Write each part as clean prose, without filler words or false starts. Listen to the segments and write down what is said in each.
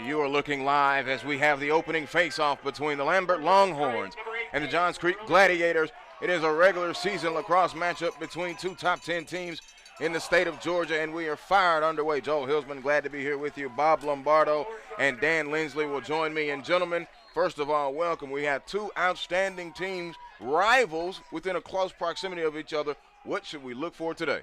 You are looking live as we have the opening face-off between the Lambert Longhorns and the Johns Creek Gladiators. It is a regular season lacrosse matchup between two top 10 teams in the state of Georgia, and we are fired underway. Joel Hilsman, glad to be here with you. Bob Lombardo and Dan Lindsley will join me. And gentlemen, first of all, welcome. We have two outstanding teams, rivals within a close proximity of each other. What should we look for today?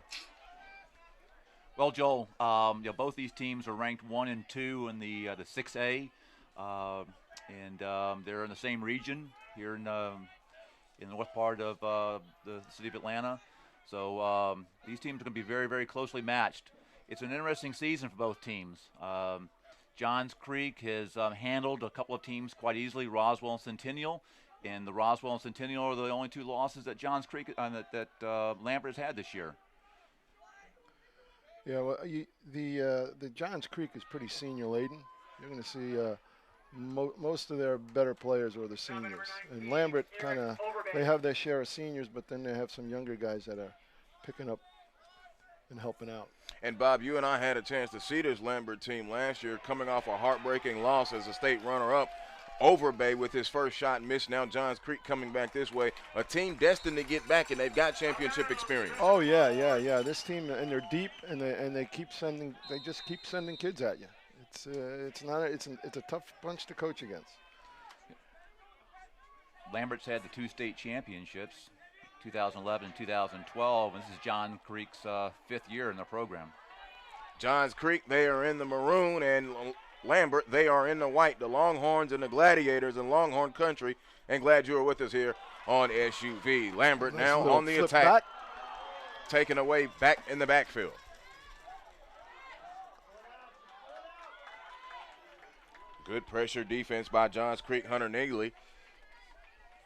Well, Joel, both these teams are ranked 1 and 2 in the 6A, and they're in the same region here in the north part of the city of Atlanta. So these teams are going to be very, very closely matched. It's an interesting season for both teams. Johns Creek has handled a couple of teams quite easily, Roswell and Centennial, and the Roswell and Centennial are the only two losses that Johns Creek that Lambert has had this year. Yeah, well, the Johns Creek is pretty senior laden. You're going to see most of their better players are the seniors. And Lambert they have their share of seniors, but then they have some younger guys that are picking up and helping out. And Bob, you and I had a chance to see this Lambert team last year coming off a heartbreaking loss as a state runner-up. Overbay with his first shot missed. Now Johns Creek coming back this way. A team destined to get back, and they've got championship experience. Oh yeah. This team, and they're deep, and they just keep sending kids at you. It's a tough bunch to coach against. Lambert's had the two state championships, 2011 and 2012. And this is Johns Creek's fifth year in the program. Johns Creek, they are in the maroon, and Lambert, they are in the white. The Longhorns and the Gladiators in Longhorn country. And glad you are with us here on SUV. Lambert now on the attack, back. Taken away back in the backfield. Good pressure defense by Johns Creek, Hunter Negley,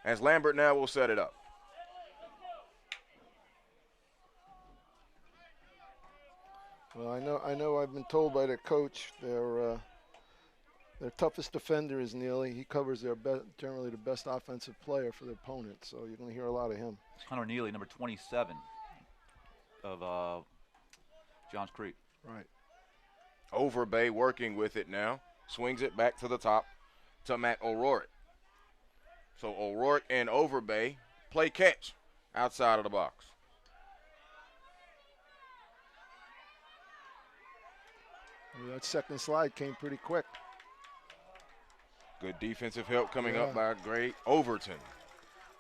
as Lambert now will set it up. Well, I know. I've been told by their coach their toughest defender is Neely. He covers generally the best offensive player for the opponent, so you're going to hear a lot of him. Hunter Neely, number 27 of Johns Creek. Right. Overbay working with it now. Swings it back to the top to Matt O'Rourke. So O'Rourke and Overbay play catch outside of the box. Well, that second slide came pretty quick. Good defensive help coming up by Gray Overton.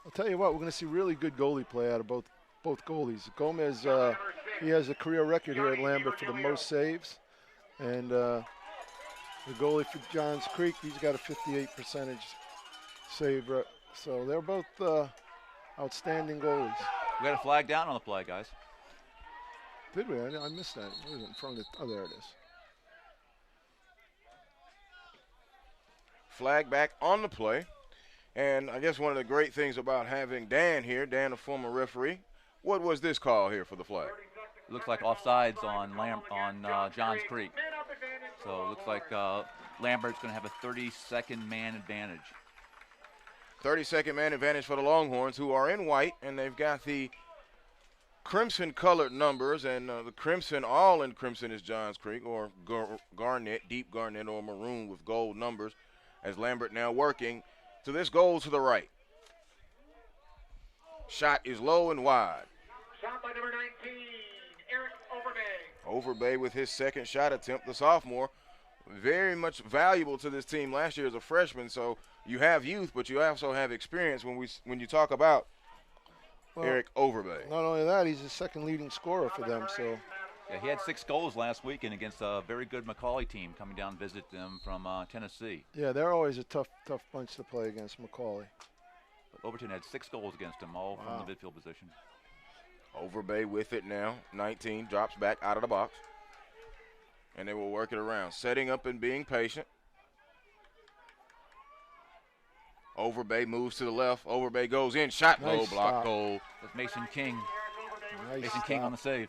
I'll tell you what, we're going to see really good goalie play out of both goalies. Gomez, he has a career record here at Lambert for the most saves, and the goalie for Johns Creek, he's got a 58% save rate. So they're both outstanding goalies. We got a flag down on the play, guys. Did we? I missed that. It was in front of oh, there it is. Flag back on the play. And I guess one of the great things about having Dan here, Dan, a former referee, what was this call here for the flag? It looks like offsides on Johns Creek. So it looks like Lambert's going to have a 30-second man advantage. 30-second man advantage for the Longhorns, who are in white, and they've got the crimson-colored numbers, and the crimson, all in crimson is Johns Creek, or garnet, deep garnet, or maroon with gold numbers, as Lambert now working to this goal to the right. Shot is low and wide. Shot by number 19, Eric Overbay. Overbay with his second shot attempt, the sophomore. Very much valuable to this team last year as a freshman. So you have youth, but you also have experience when you talk about Eric Overbay. Not only that, he's the second leading scorer for them. So yeah, he had 6 goals last weekend against a very good McCauley team coming down to visit them from Tennessee. Yeah, they're always a tough bunch to play against McCauley. But Overton had 6 goals against him, all from the midfield position. Overbay with it now. 19 drops back out of the box. And they will work it around. Setting up and being patient. Overbay moves to the left. Overbay goes in. Shot low, Nice block stop. goal. That's Mason King. Nice Mason King stop. on the save.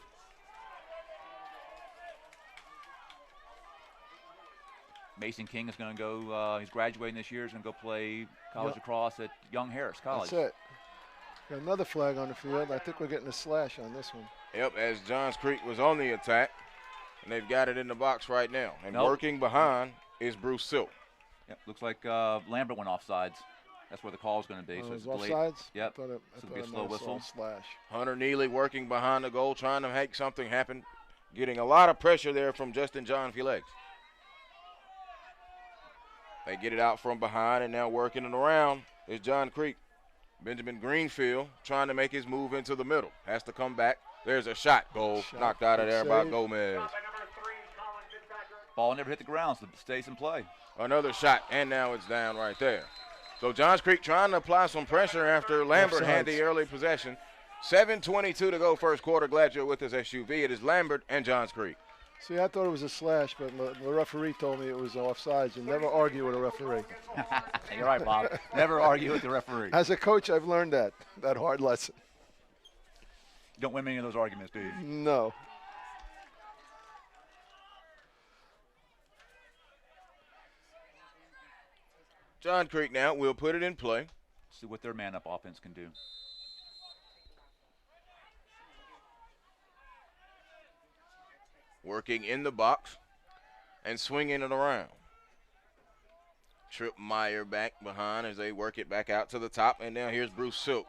Mason King is going to go, he's graduating this year, he's going to go play college lacrosse at Young Harris College. That's it. Got another flag on the field. I think we're getting a slash on this one. Yep, as Johns Creek was on the attack, and they've got it in the box right now. And Nope. working behind is Bruce Silk. Yep, looks like Lambert went offsides. That's where the call is going to be. Oh, So it it's was delayed. offsides? Yep. I thought it, So I it'll be a thought I slow might have saw whistle. a slash. Hunter Neely working behind the goal, trying to make something happen. Getting a lot of pressure there from Justin John Felix. They get it out from behind, and now working it around is John Creek. Benjamin Greenfield trying to make his move into the middle. Has to come back. There's a shot. Goal Shot. knocked out of Good there by save. Gomez. Ball never hit the ground, so it stays in play. Another shot, and now it's down right there. So Johns Creek trying to apply some pressure after Lambert had the Offsides. early possession. 7:22 to go first quarter. Glad you're with us, SUV. It is Lambert and Johns Creek. See, I thought it was a slash, but the referee told me it was offsides. You never argue with a referee. You're right, Bob. Never argue with the referee. As a coach, I've learned that hard lesson. You don't win many of those arguments, do you? No. John Creek now will put it in play. See what their man-up offense can do. Working in the box and swinging it around. Trip Meyer back behind as they work it back out to the top. And now here's Bruce Silk.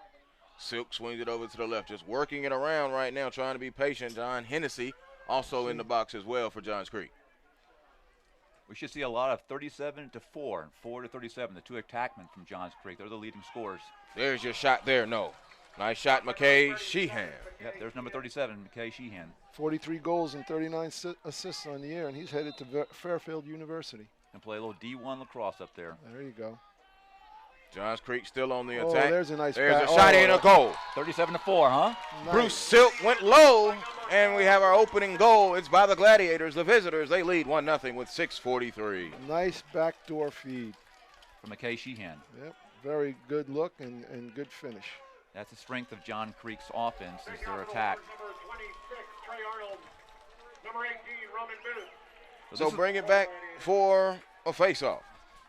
Silk swings it over to the left, just working it around right now, trying to be patient. John Hennessy also in the box as well for Johns Creek. We should see a lot of 37 to 4 and 4 to 37, the two attackmen from Johns Creek. They're the leading scorers. There's your shot there. No. Nice shot, McKay Sheehan. Yep, there's number 37, McKay Sheehan. 43 goals and 39 assists on the year, and he's headed to Fairfield University. And play a little D1 lacrosse up there. There you go. Johns Creek still on the Oh, attack. there's a nice There's a pass. shot Oh, and a goal. 37 to 4, huh? Nice. Bruce Silk went low, and we have our opening goal. It's by the Gladiators. The visitors, they lead 1-0 with 6:43. Nice backdoor feed. From McKay Sheehan. Yep. Very good look and good finish. That's the strength of John Creek's offense, is their attack. Number 26, Trey Arnold. Number 18, Roman Booth. So this is- bring it back for a face-off.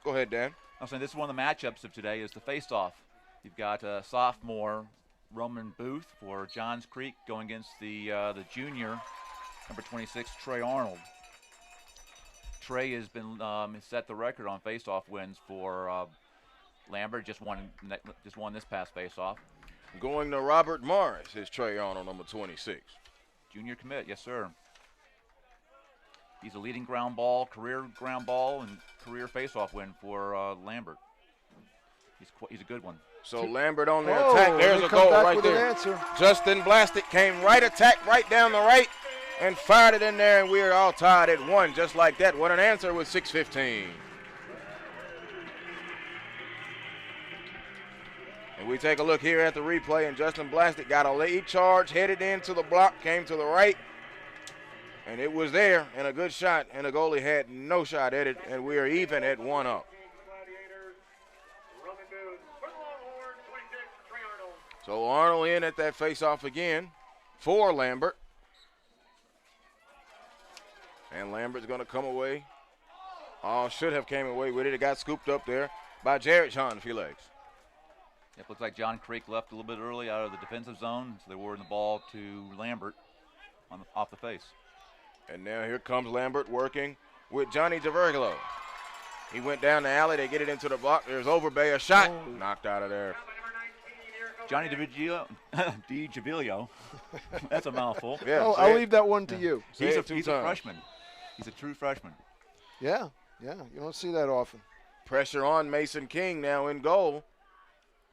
Go ahead, Dan. I'm saying this is one of the matchups of today is the face-off. You've got sophomore Roman Booth for Johns Creek going against the junior, number 26, Trey Arnold. Trey has been has set the record on face-off wins for Lambert. Just won this past face-off. Going to Robert Morris is Trey Arnold, number 26. Junior commit, yes sir. He's a leading ground ball, career ground ball, and career face-off win for Lambert. He's a good one. So Lambert on the Oh, attack. There's they a come goal back right with an there. answer. Justin Blastic came right attack right down the right and fired it in there, and we are all tied at 1 just like that. What an answer with 6:15. And we take a look here at the replay, and Justin Blastic got a late charge, headed into the block, came to the right, and it was there, and a good shot, and the goalie had no shot at it, and we are even at 1-up. Gladiators, Roman Booth. For the Longhorns, 26, Trey Arnold. So Arnold in at that face-off again for Lambert. And Lambert's going to come away. Oh, should have came away with it. It got scooped up there by Jared Sean Felix. It looks like John Creek left a little bit early out of the defensive zone, so they were in the ball to Lambert off the face. And now here comes Lambert working with Johnny DeVergilo. He went down the alley. They get it into the block. There's Overbay, a shot. Knocked out of there. Johnny DiViglio. That's a mouthful. Yeah, Oh, say I'll it. leave that one to you. Say He's it two a times. freshman. He's a true freshman. Yeah, you don't see that often. Pressure on Mason King now in goal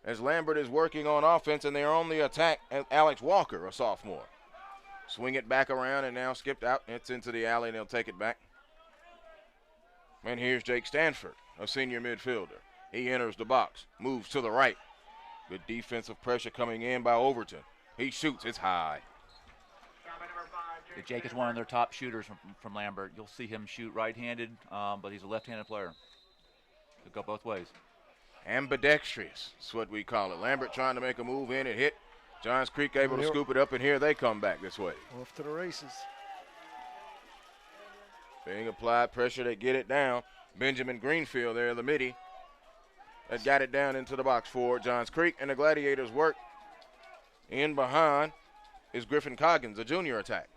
as Lambert is working on offense, and they're on the attack. Alex Walker, a sophomore. Swing it back around and now skipped out. It's into the alley, and they'll take it back. And here's Jake Stanford, a senior midfielder. He enters the box, moves to the right. Good defensive pressure coming in by Overton. He shoots, it's high. Jake is one of their top shooters from Lambert. You'll see him shoot right-handed, but he's a left-handed player. He'll go both ways. Ambidextrous, that's what we call it. Lambert trying to make a move in and hit. Johns Creek able to Here- scoop it up, and here they come back this way. Off to the races. Being applied pressure, they get it down. Benjamin Greenfield there, the midi, that got it down into the box for Johns Creek, and the Gladiators work In behind is Griffin Coggins, a junior attack.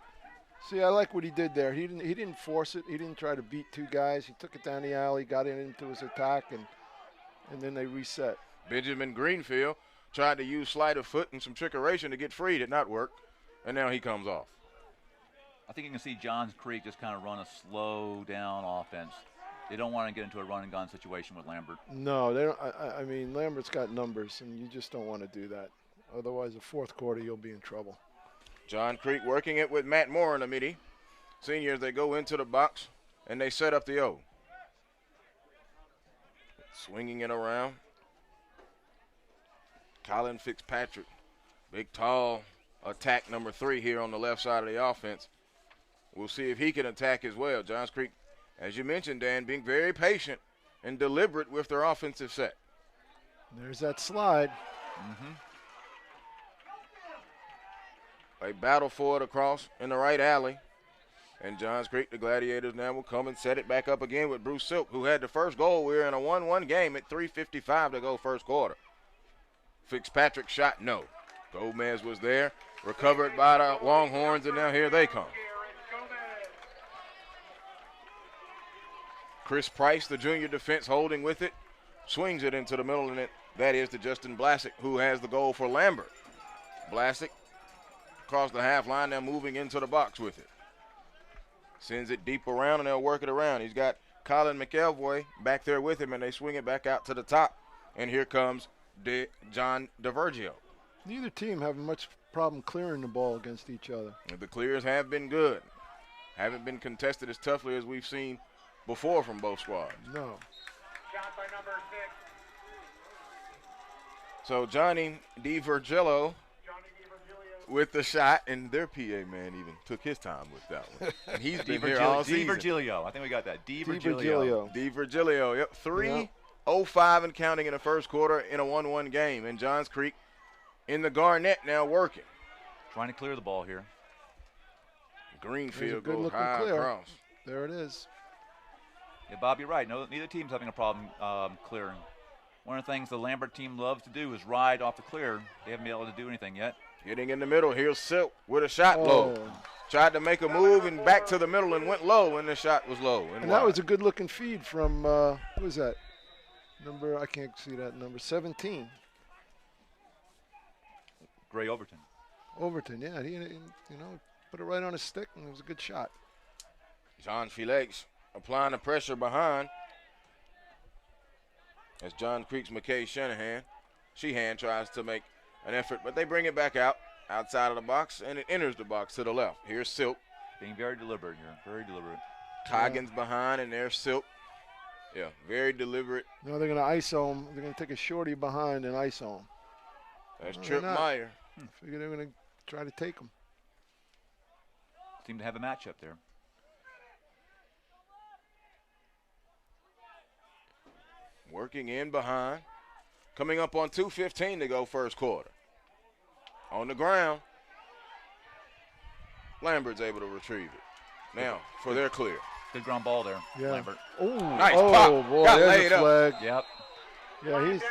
See, I like what he did there. He didn't force it. He didn't try to beat two guys. He took it down the alley, got it into his attack, and then they reset. Benjamin Greenfield tried to use sleight of foot and some trickeration to get free. Did not work, and now he comes off. I think you can see Johns Creek just kind of run a slow down offense. They don't want to get into a run and gun situation with Lambert. No, they don't. I mean, Lambert's got numbers, and you just don't want to do that. Otherwise, the fourth quarter, you'll be in trouble. John Creek working it with Matt Moore in the midi. Seniors, they go into the box, and they set up the O. Swinging it around. Colin Fitzpatrick, big, tall attack number 3 here on the left side of the offense. We'll see if he can attack as well. Johns Creek, as you mentioned, Dan, being very patient and deliberate with their offensive set. There's that slide. A battle for it across in the right alley. And Johns Creek, the Gladiators, now will come and set it back up again with Bruce Silk, who had the first goal. We're in a 1-1 game at 3:55 to go first quarter. Fitzpatrick shot, no. Gomez was there, recovered by the Longhorns, and now here they come. Chris Price, the junior defense, holding with it, swings it into the middle, and that is to Justin Blasick, who has the goal for Lambert. Blasick across the half line, now moving into the box with it. Sends it deep around, and they'll work it around. He's got Colin McElvoy back there with him, and they swing it back out to the top. And here comes John DeVergio. Neither team having much problem clearing the ball against each other. The clears have been good. Haven't been contested as toughly as we've seen before from both squads. No. Shot by number 6. So Johnny DeVergilio Johnny DiVirgilio. with the shot, and their PA man even took his time with that one. And he's been here all season. DiVirgilio. I think we got that. DiVirgilio. DeVergilio, yep. 3:05 and counting in the first quarter in a 1-1 game. And Johns Creek in the Garnett now working. Trying to clear the ball here. Greenfield good goes looking high clear. across. There it is. Yeah, Bob, you're right. No, neither team's having a problem clearing. One of the things the Lambert team loves to do is ride off the clear. They haven't been able to do anything yet. Getting in the middle, here's Silk with a shot low. Tried to make a move and back to the middle and went low, and the shot was low. And that was a good looking feed from, who was that? I can't see that number, 17. Gray Overton. Overton, yeah. He put it right on his stick, and it was a good shot. John Felix applying the pressure behind. As John Creek's McKay Sheehan tries to make an effort, but they bring it back outside of the box, and it enters the box to the left. Here's Silk. Being very deliberate here, very deliberate. Coggins behind, and there's Silk. Yeah, very deliberate. No, they're going to ISO him. They're going to take a shorty behind and ISO him. That's No, Trip they're not. Meyer. Figure they're going to try to take him. Seem to have a matchup there. Working in behind. Coming up on 2:15 to go first quarter. On the ground. Lambert's able to retrieve it. Now for their clear. Good ground ball there, Yeah. Lambert. Oh, Nice oh pop. boy, Got there's laid a up. flag. Yep. Yeah, he's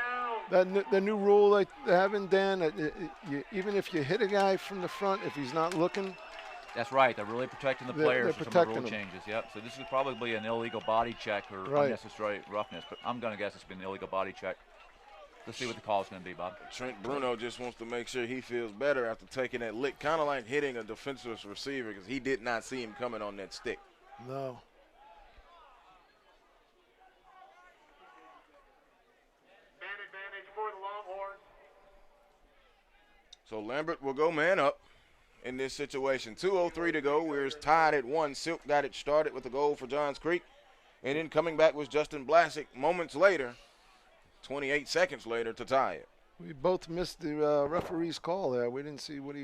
the new rule they have in Dan. Even if you hit a guy from the front, if he's not looking, That's right. They're really protecting the They're players for some of the rule protecting them. changes. Yep. So this is probably an illegal body check or Right. unnecessary roughness, but I'm going to guess it's been an illegal body check. Let's see what the call is going to be, Bob. Trent Bruno just wants to make sure he feels better after taking that lick, kind of like hitting a defenseless receiver because he did not see him coming on that stick. no. Man advantage for the Longhorns. So Lambert will go man up in this situation. 2:03 to go. We're tied at 1. Silk got it started with a goal for Johns Creek. And then coming back was Justin Blasick moments later, 28 seconds later to tie it. We both missed the referee's call there. We didn't see what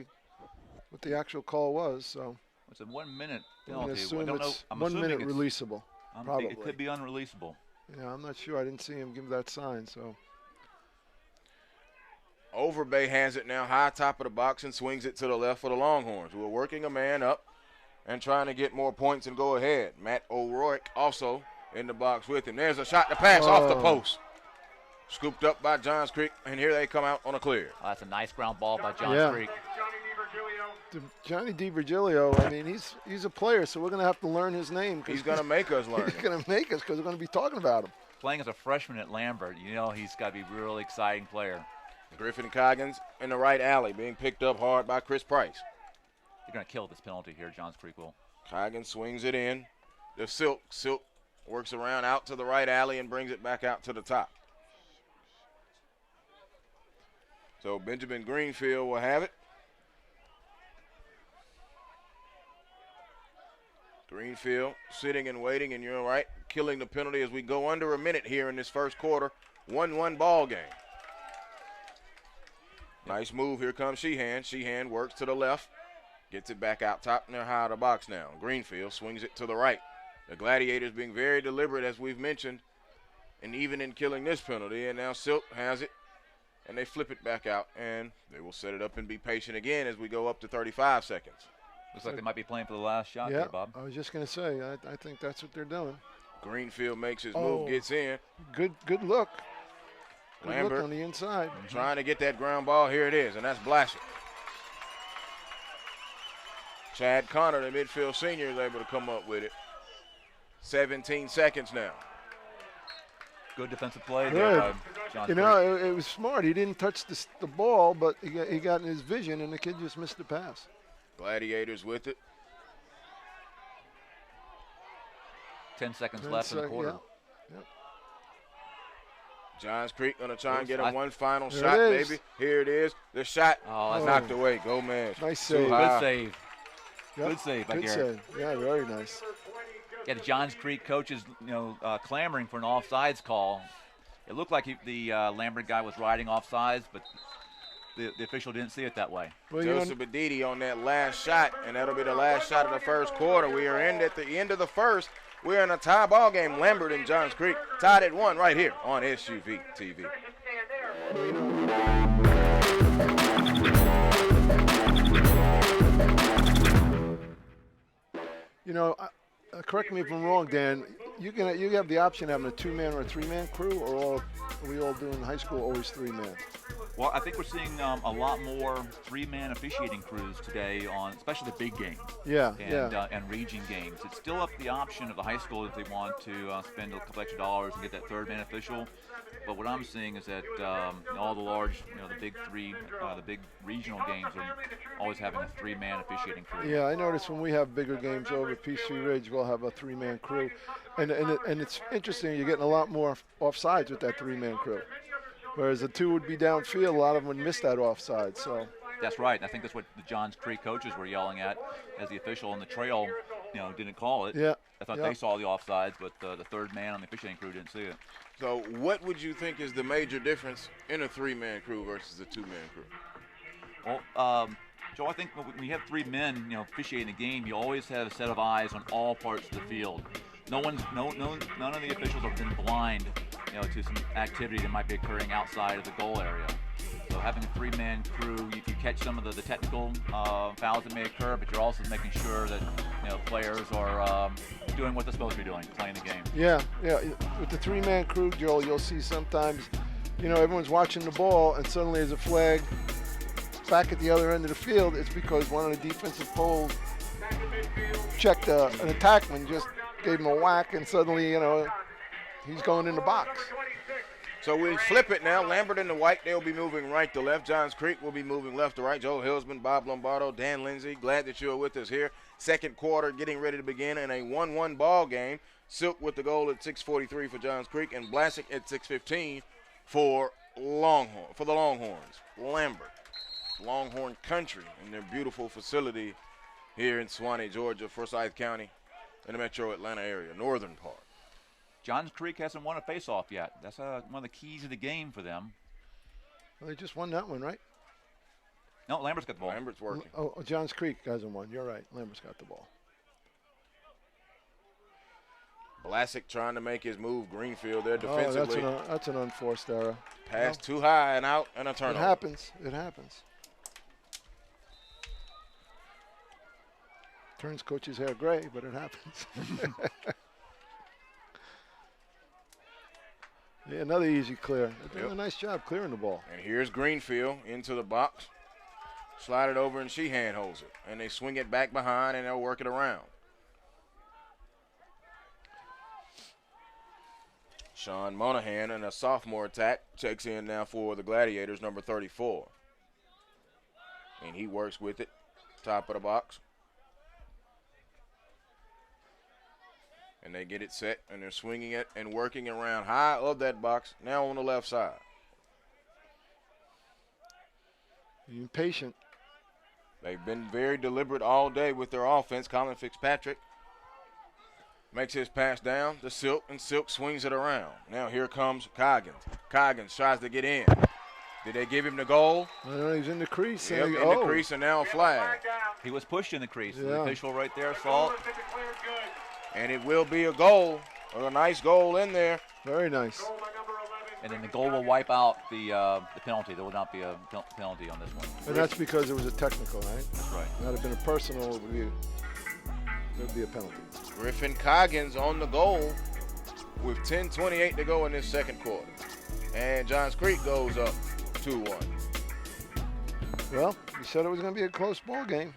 the actual call was. So It's a 1 minute I'm penalty. going to assume I don't know. it's I'm 1 minute assuming it's- releasable. I'm probably. thinking it could be unreleasable. Yeah, I'm not sure. I didn't see him give that sign. So Overbay has it now high top of the box and swings it to the left for the Longhorns, who are working a man up and trying to get more points and go ahead. Matt O'Rourke also in the box with him. There's a shot to pass off the post. Scooped up by Johns Creek, and here they come out on a clear. That's a nice ground ball by Johns Yeah. Creek. Johnny DiVirgilio, I mean, he's a player, so we're going to have to learn his name. He's going to make us learn. He's going to make us because we're going to be talking about him. Playing as a freshman at Lambert, you know he's got to be a really exciting player. Griffin Coggins in the right alley, being picked up hard by Chris Price. They're going to kill this penalty here, Johns Creek will. Coggins swings it in. The Silk works around out to the right alley and brings it back out to the top. So Benjamin Greenfield will have it. Greenfield sitting and waiting, and you're right, killing the penalty as we go under a minute here in this first quarter. 1-1 ball game. Nice move. Here comes Sheehan. Sheehan works to the left. Gets it back out top, and they're high of the box now. Greenfield swings it to the right. The Gladiators being very deliberate, as we've mentioned, and even in killing this penalty. And now Silk has it, and they flip it back out, and they will set it up and be patient again as we go up to 35 seconds. Looks like they might be playing for the last shot Yeah, there, Bob. I was just going to say, I think that's what they're doing. Greenfield makes his move, gets in. Good look. Good Lambert look on the inside. trying to get that ground ball. Here it is, and that's Blaschik. Chad Connor, the midfield senior, is able to come up with it. 17 seconds now. Good defensive play Good. there by Johns You Creek. know, it was smart. He didn't touch the ball, but he got in his vision, and the kid just missed the pass. Gladiators with it. 10 seconds 10 left in the sec- quarter. yeah. Johns Creek going to try and get I- him one final There shot, it is. baby. Here it is. The shot Oh, that's knocked away. Gomez. Nice Too save. high. Good save. Yep. Good save by Good Garrett. save. Yeah, very nice. Yeah, the Johns Creek coaches, clamoring for an offsides call. It looked like the Lambert guy was riding offsides, but the official didn't see it that way. Well, Joseph Bedidi on that last shot, and that'll be the last shot of the first quarter. We are in at the end of the first. We're in a tie ball game. Lambert and Johns Creek tied at 1 right here on SUV TV. You know, correct me if I'm wrong, Dan. You have the option of having a 2-man or a 3-man crew, or are we all doing high school always 3-man? Well, I think we're seeing a lot more 3-man officiating crews today on, especially the big games. Yeah, And region games. It's still up to the option of the high school if they want to spend a couple extra dollars and get that 3rd-man official. But what I'm seeing is that all the large, the big three, the big regional games are always having a 3-man officiating crew. Yeah, I noticed when we have bigger games over at Peachtree Ridge, we'll have a 3-man crew, and it's interesting. You're getting a lot more offsides with that 3-man crew, whereas the 2 would be downfield. A lot of them would miss that offside. So That's right. And I think that's what the Johns Creek coaches were yelling at as the official on the trail, didn't call it. yeah, I thought yeah. they saw the offsides, but the 3rd man on the officiating crew didn't see it. So what would you think is the major difference in a 3-man crew versus a 2-man crew? Well, Joe, I think when you have 3 men, officiating the game, you always have a set of eyes on all parts of the field. None of the officials have been blind, to some activity that might be occurring outside of the goal area. So having a 3-man crew, you can catch some of the technical fouls that may occur, but you're also making sure that players are doing what they're supposed to be doing, playing the game. Yeah. With the 3-man crew, Joel, you'll see sometimes, everyone's watching the ball, and suddenly there's a flag back at the other end of the field. It's because one of the defensive poles checked an attackman, just gave him a whack, and suddenly, he's going in the box. So we flip it now. Lambert in the white, they'll be moving right to left. Johns Creek will be moving left to right. Joe Hillsman, Bob Lombardo, Dan Lindsay, glad that you're with us here. Second quarter getting ready to begin in a 1-1 ball game. Silk with the goal at 6:43 for Johns Creek, and Blaschik at 6:15 for the Longhorns. Lambert, Longhorn country, in their beautiful facility here in Suwanee, Georgia, Forsyth County, in the metro Atlanta area, northern part. Johns Creek hasn't won a face-off yet. That's one of the keys of the game for them. Well, they just won that one, right? No, Lambert's got the ball. Lambert's working. Oh, Johns Creek hasn't won. You're right. Lambert's got the ball. Blaschik trying to make his move. Greenfield there defensively. That's an unforced error. Pass too high and out, and a It turnover. happens. Turns coach's hair gray, but it happens. Yeah, another easy clear. They're doing Yep. a nice job clearing the ball. And here's Greenfield into the box. Slide it over, and she handholds it. And they swing it back behind, and they'll work it around. Sean Monahan in a sophomore attack checks in now for the Gladiators, number 34. And he works with it, top of the box. And they get it set, and they're swinging it and working around high of that box, now on the left side. Being patient. They've been very deliberate all day with their offense. Colin Fitzpatrick makes his pass down to Silk, and Silk swings it around. Now here comes Coggins. Coggins tries to get in. Did they give him the goal? Well, he's in the crease. Yep, in the crease, and now a flag. He was pushed in the crease. Yeah. The official right there saw it. Declared good. And it will be a goal, a nice goal in there. Very nice. Goal by number 11. And then the goal will wipe out the penalty. There will not be a penalty on this one. And that's because it was a technical, right? That's right. If that had been a personal, there would be a penalty. Griffin Coggins on the goal with 10:28 to go in this second quarter. And Johns Creek goes up 2-1. Well, you said it was going to be a close ball game.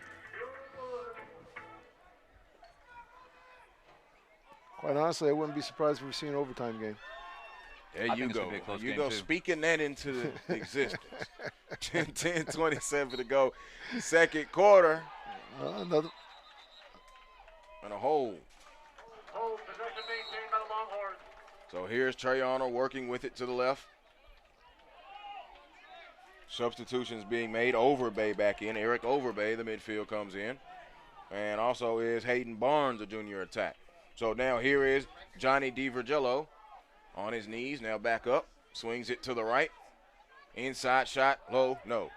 Quite honestly, I wouldn't be surprised if we see an overtime game. There I you think it's go. gonna be a close You game, go too. speaking that into existence. 10:27 to go. Second quarter Another. and a hold. Hold possession maintained by the Longhorns. So here's Trey Arnold working with it to the left. Substitutions being made. Overbay back in. Eric Overbay, the midfield, comes in. And also is Hayden Barnes, a junior attack. So now here is Johnny DiVirgilio on his knees. Now back up. Swings it to the right. Inside shot. Low. No.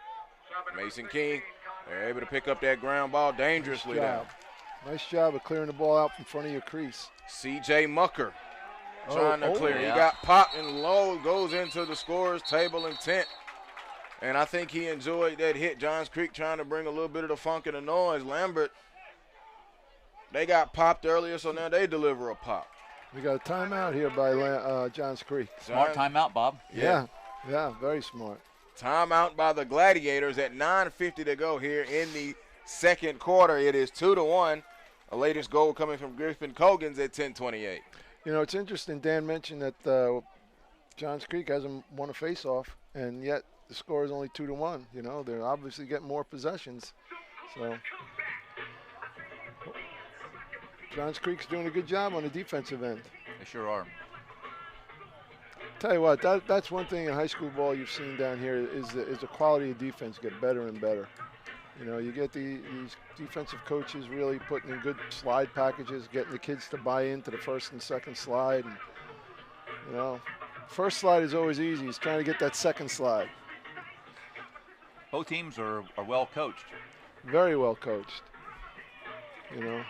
Mason King. They're able to pick up that ground ball dangerously now. Nice job of clearing the ball out in front of your crease. C.J. Mucker trying to clear. yeah. He got popped and low. Goes into the scorer's table intent. And I think he enjoyed that hit. Johns Creek trying to bring a little bit of the funk and the noise. Lambert, they got popped earlier, so now they deliver a pop. We got a timeout here by Johns Creek. Smart timeout, Bob. Yeah, very smart. Timeout by the Gladiators at 9:50 to go here in the second quarter. It is 2-1. The latest goal coming from Griffin Coggins at 10:28. You know, it's interesting. Dan mentioned that Johns Creek hasn't won a face-off, and yet the score is only 2-1. You know, they're obviously getting more possessions. So Johns Creek's doing a good job on the defensive end. They sure are. Tell you what, that's one thing in high school ball you've seen down here is the quality of defense get better and better. You know, you get these defensive coaches really putting in good slide packages, getting the kids to buy into the first and second slide. And, you know, first slide is always easy. It's trying to get that second slide. Both teams are well coached. Very well coached. You know.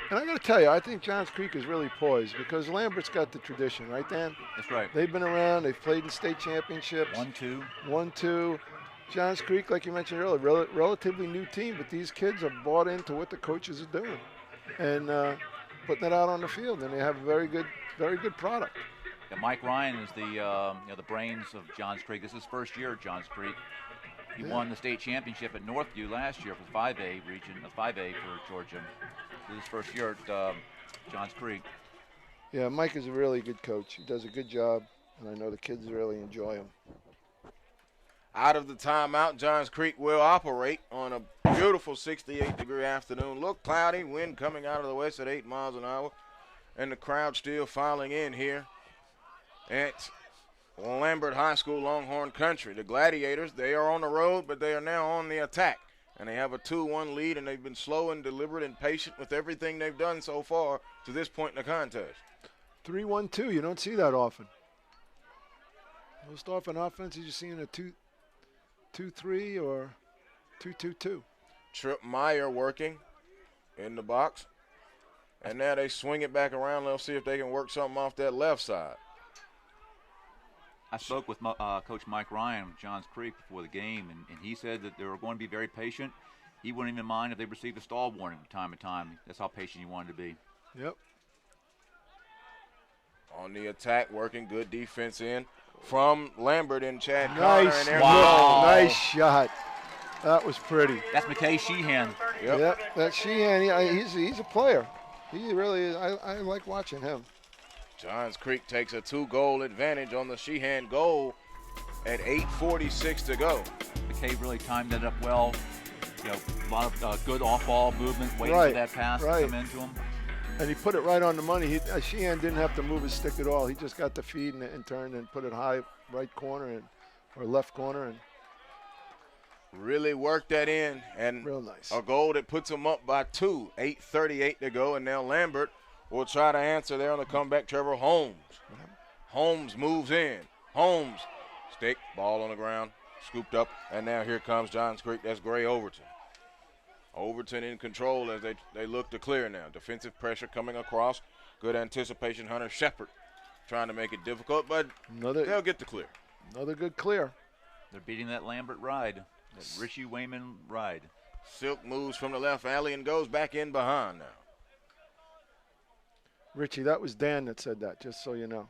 And I got to tell you, I think Johns Creek is really poised because Lambert's got the tradition, right, Dan? That's right. They've been around. They've played in state championships. 1-2. 1-2. Johns Creek, like you mentioned earlier, relatively new team, but these kids are bought into what the coaches are doing and putting it out on the field, and they have a very good product. Yeah, Mike Ryan is the brains of Johns Creek. This is his first year at Johns Creek. He won the state championship at Northview last year for 5A region, 5A for Georgia. This is his first year at Johns Creek. Yeah, Mike is a really good coach. He does a good job, and I know the kids really enjoy him. Out of the timeout, Johns Creek will operate on a beautiful 68-degree afternoon. Look cloudy, wind coming out of the west at 8 miles an hour, and the crowd still filing in here at Lambert High School, Longhorn Country. The Gladiators, they are on the road, but they are now on the attack, and they have a 2-1 lead, and they've been slow and deliberate and patient with everything they've done so far to this point in the contest. 3-1-2, you don't see that often. Most often offenses you see in a 2-3 or 2-2-2. Trip Meyer working in the box. And now they swing it back around. They'll see if they can work something off that left side. I spoke with Coach Mike Ryan of Johns Creek before the game, and he said that they were going to be very patient. He wouldn't even mind if they received a stall warning from time to time. That's how patient he wanted to be. Yep. On the attack, working good defense in from Lambert and Chad Connor. Nice, And there Wow. nice shot. That was pretty. That's McKay Sheehan. Yep, that Sheehan, he's a player. He really is. I like watching him. Johns Creek takes a 2-goal advantage on the Sheehan goal at 8:46 to go. McKay really timed that up well. You know, a lot of good off-ball movement, waiting for that pass to come into him. And he put it right on the money. Sheehan didn't have to move his stick at all. He just got the feed and turned and put it high right corner or left corner, and Really worked that in, and real nice. a goal that puts them up by 2, 8:38 to go, and now Lambert will try to answer there on the comeback. Trevor Holmes. Holmes moves in. Holmes, stick, ball on the ground, scooped up, and now here comes Johns Creek. That's Gray Overton. Overton in control as they look to clear now. Defensive pressure coming across. Good anticipation. Hunter Shepard trying to make it difficult, but they'll get the clear. Another good clear. They're beating that Lambert ride, that Richie Wayman ride. Silk moves from the left alley and goes back in behind now. Richie, that was Dan that said that, just so you know.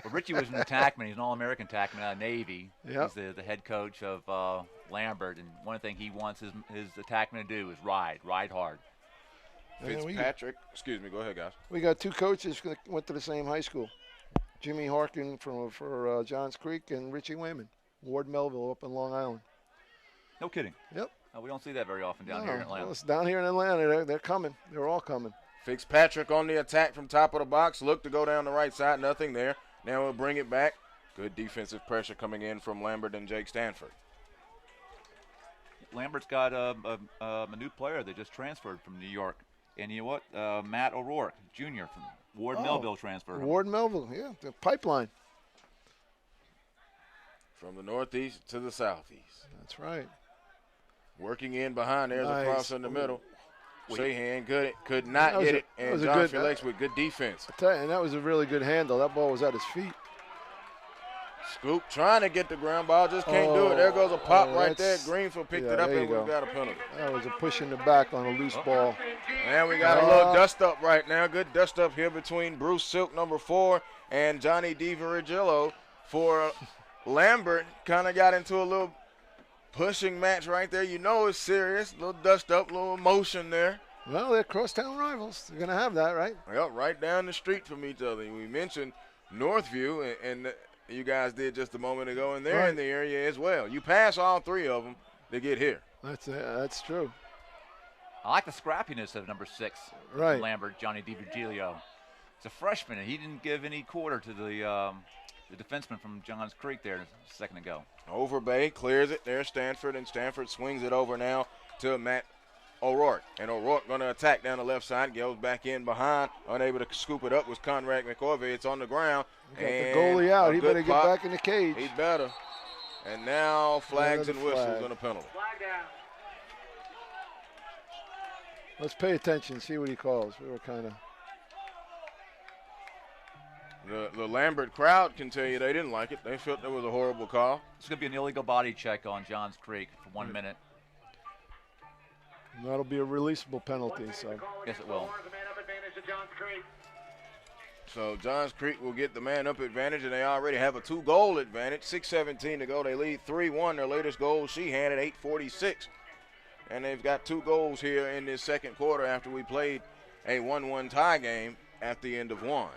Well, Richie was an attackman. He's an All-American attackman out of Navy. Yep. He's the head coach of Lambert, and one thing he wants his attackman to do is ride hard. Fitzpatrick, excuse me, go ahead, guys. We got two coaches that went to the same high school. Jimmy Harkin for Johns Creek and Richie Wayman. Ward Melville up in Long Island. No kidding. Yep. We don't see that very often down here in Atlanta. Well, it's down here in Atlanta, they're coming. They're all coming. Fitzpatrick on the attack from top of the box. Look to go down the right side. Nothing there. Now we'll bring it back. Good defensive pressure coming in from Lambert and Jake Stanford. Lambert's got a new player that just transferred from New York. And you know what? Matt O'Rourke, Jr. from Ward Melville transferred. Ward Melville, yeah, the pipeline. From the northeast to the southeast. That's right. Working in behind. There's a cross in the middle. Wait. Sheehan could not get it. And John Felix with good defense. I tell you, and that was a really good handle. That ball was at his feet. Scoop trying to get the ground ball, just can't do it. There goes a pop right there. Greenfield picked it up, and we've got a penalty. That was a push in the back on a loose ball. And we got a little dust up right now. Good dust up here between Bruce Silk, number 4, and Johnny DiVirgilio for Lambert. Kind of got into a little pushing match right there. You know it's serious. A little dust up, a little emotion there. Well, they're crosstown rivals. They're going to have that, right? Yep, right down the street from each other. We mentioned Northview, and you guys did just a moment ago, and they're in the area as well. You pass all 3 of them to get here. That's true. I like the scrappiness of number 6, Right. Lambert, Johnny DiVirgilio. He's a freshman, and he didn't give any quarter to the defenseman from Johns Creek there a second ago. Overbay clears it. There's Stanford, and Stanford swings it over now to Matt O'Rourke. And O'Rourke going to attack down the left side, goes back in behind. Unable to scoop it up was Conrad McCorvey. It's on the ground. Got the goalie out. He better get back in the cage. He better. And now flags and whistles on the penalty. Flag down. Let's pay attention, see what he calls. We were kind of. The Lambert crowd can tell you they didn't like it. They felt it was a horrible call. It's going to be an illegal body check on Johns Creek for 1 minute. That'll be a releasable penalty. So. Yes, it will. The man up advantage to Johns Creek. So Johns Creek will get the man-up advantage, and they already have a 2-goal advantage. 6:17 to go. They lead 3-1. Their latest goal, Sheehan, at 8:46. And they've got 2 goals here in this second quarter after we played a 1-1 tie game at the end of 1.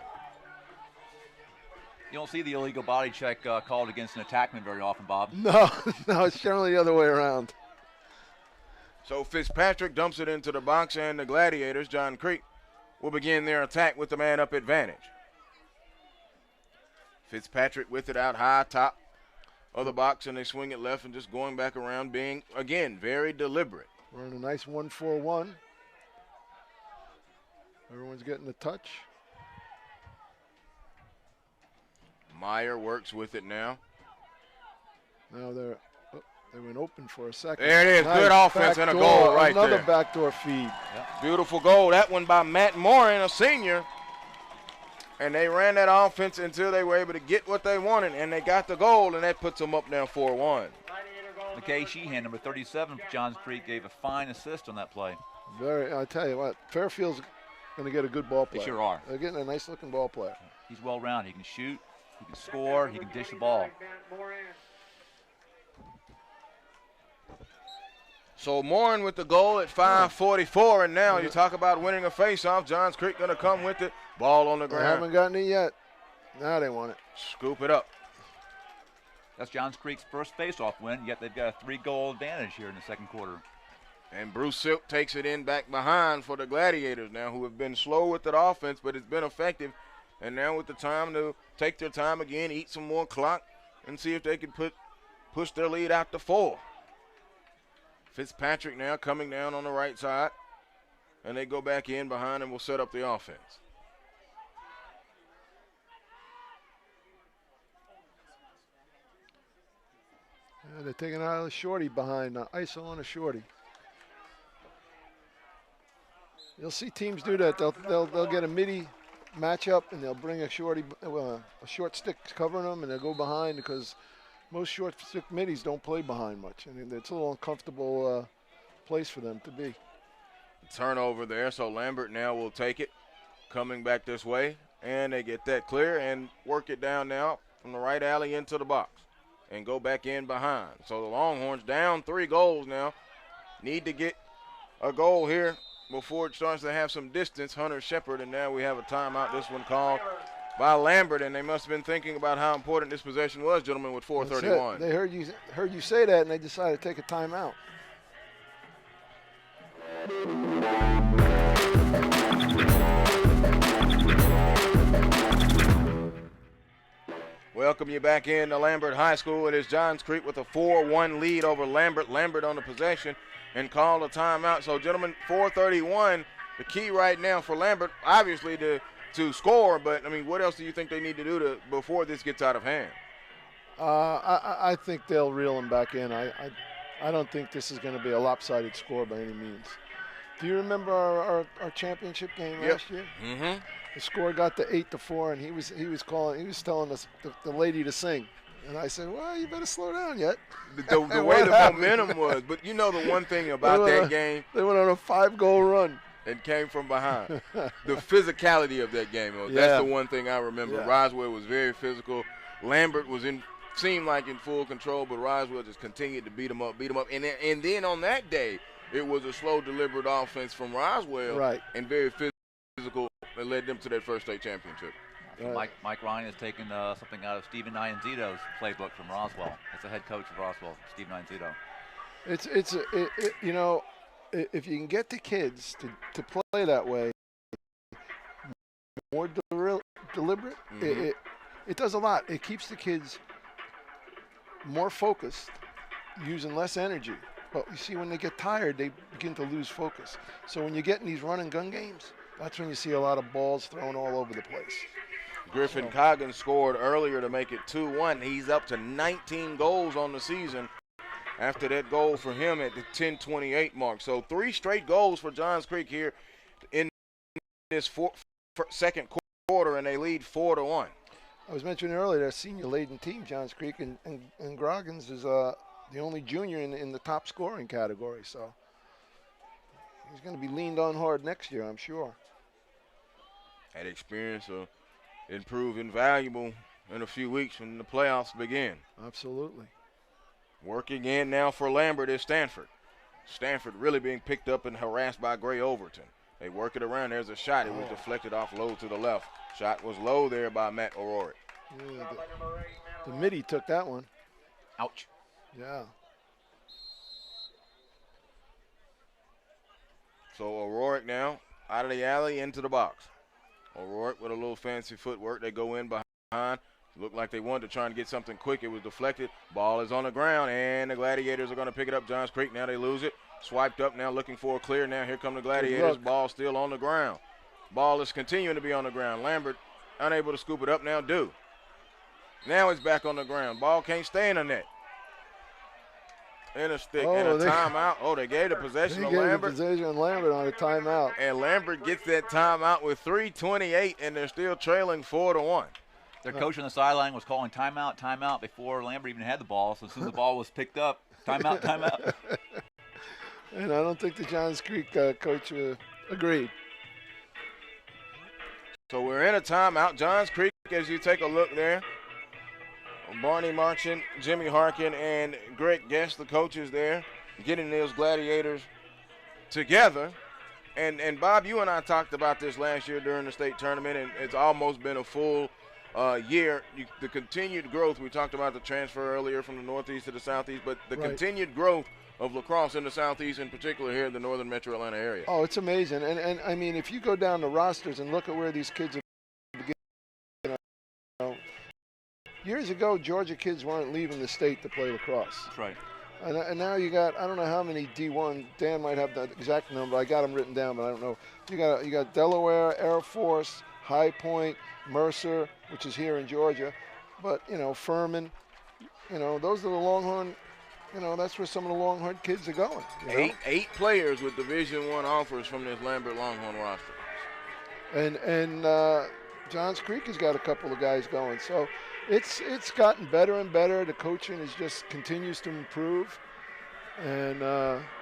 You don't see the illegal body check called against an attackman very often, Bob. No, it's generally the other way around. So Fitzpatrick dumps it into the box, and the Gladiators, John Creek, will begin their attack with the man-up advantage. Fitzpatrick with it out high, top of the box, and they swing it left and just going back around, being, again, very deliberate. We're in a nice 1-4-1. Everyone's getting a touch. Meyer works with it now. Now they went open for a second. There it is. Nice Good offense and a goal right there. Another backdoor feed. Beautiful goal. That one by Matt Morin, a senior. And they ran that offense until they were able to get what they wanted, and they got the goal, and that puts them up now 4-1. McKay Sheehan, number 37 for Johns Creek, gave a fine assist on that play. I tell you what, Fairfield's going to get a good ball player. They sure are. They're getting a nice-looking ball player. He's well-rounded. He can shoot, he can score, he can dish the ball. So Morin with the goal at 5:44, and now you talk about winning a face-off. Johns Creek going to come with it. Ball on the They ground. haven't gotten it yet. Now they want it. Scoop it up. That's Johns Creek's first face-off win, yet they've got a 3-goal advantage here in the second quarter. And Bruce Silk takes it in back behind for the Gladiators now, who have been slow with that offense, but it's been effective. And now with the time to take their time again, eat some more clock, and see if they can push their lead out to 4. Fitzpatrick now coming down on the right side, and they go back in behind and will set up the offense. Yeah, they're taking out a shorty behind, ISO on a shorty. You'll see teams do that. They'll get a midi matchup and they'll bring a shorty, a short stick covering them, and they'll go behind because most short stick middies don't play behind much, and it's a little uncomfortable place for them to be. Turnover there, so Lambert now will take it, coming back this way, and they get that clear and work it down now from the right alley into the box and go back in behind. So the Longhorns down 3 goals now. Need to get a goal here before it starts to have some distance. Hunter Shepard, and now we have a timeout. This one called by Lambert, and they must have been thinking about how important this possession was, gentlemen, with 4:31. They heard you say that, and they decided to take a timeout. Welcome you back in to Lambert High School. It is Johns Creek with a 4-1 lead over Lambert. Lambert on the possession and called a timeout. So, gentlemen, 4:31, the key right now for Lambert, obviously to score, but, I mean, what else do you think they need to do before this gets out of hand? I think they'll reel them back in. I don't think this is going to be a lopsided score by any means. Do you remember our championship game last year? Mm-hmm. The score got to 8-4, and he was telling us the lady to sing, and I said, well, you better slow down yet. The way the momentum was, but you know the one thing about that game, they went on a 5-goal run. It came from behind. The physicality of that game, that's the one thing I remember. Yeah. Roswell was very physical. Lambert seemed like in full control, but Roswell just continued to beat him up. And then on that day, it was a slow, deliberate offense from Roswell, right, and very physical that led them to that first state championship. Mike Ryan has taken something out of Steven Ianzito's playbook from Roswell. That's the head coach of Roswell, Steven Ianzito. You know, if you can get the kids to play that way, more deliberate, Mm-hmm. it does a lot. It keeps the kids more focused, using less energy. But you see, when they get tired, they begin to lose focus. So when you get in these run and gun games, that's when you see a lot of balls thrown all over the place. Griffin Coggins scored earlier to make it 2-1. He's up to 19 goals on the season after that goal for him at the 10:28 mark. So 3 straight goals for Johns Creek here in this second quarter, and they lead 4-1. I was mentioning earlier, their senior-laden team, Johns Creek, and Groggins is the only junior in the top scoring category. So he's going to be leaned on hard next year, I'm sure. That experience will improve invaluable in a few weeks when the playoffs begin. Absolutely. Working in now for Lambert is Stanford. Stanford really being picked up and harassed by Gray Overton. They work it around. There's a shot. It was deflected off low to the left. Shot was low there by Matt O'Rourke. Yeah, the midi took that one. Ouch. Yeah. So O'Rourke now out of the alley into the box. O'Rourke with a little fancy footwork. They go in behind. Looked like they wanted to try and get something quick. It was deflected. Ball is on the ground, and the Gladiators are going to pick it up. Johns Creek, now they lose it. Swiped up now, looking for a clear. Now here come the Gladiators. Ball still on the ground. Ball is continuing to be on the ground. Lambert unable to scoop it up. Now do. Now it's back on the ground. Ball can't stay in the net. In a stick, and a timeout. Oh, they gave the possession to Lambert. They gave the possession to Lambert on a timeout. And Lambert gets that timeout with 3:28, and they're still trailing 4-1. Their coach on the sideline was calling timeout before Lambert even had the ball. So as soon as the ball was picked up, timeout. And I don't think the Johns Creek coach agreed. So we're in a timeout. Johns Creek as you take a look there, Barney Marchant, Jimmy Harkin, and Greg Guest, the coaches there, getting those Gladiators together. And Bob, you and I talked about this last year during the state tournament, and it's almost been a full year. The continued growth, we talked about the transfer earlier from the Northeast to the Southeast, but the continued growth of lacrosse in the Southeast, in particular here in the northern metro Atlanta area. Oh, it's amazing. And I mean, if you go down the rosters and look at where these kids are beginning, years ago, Georgia kids weren't leaving the state to play lacrosse. That's right. And now you got, I don't know how many D1, Dan might have the exact number, I got them written down, but I don't know. You got Delaware, Air Force, High Point, Mercer, which is here in Georgia, but, Furman, those are the Longhorn, that's where some of the Longhorn kids are going. Eight players with Division I offers from this Lambert Longhorn roster. And Johns Creek has got a couple of guys going, so it's gotten better and better. The coaching just continues to improve, and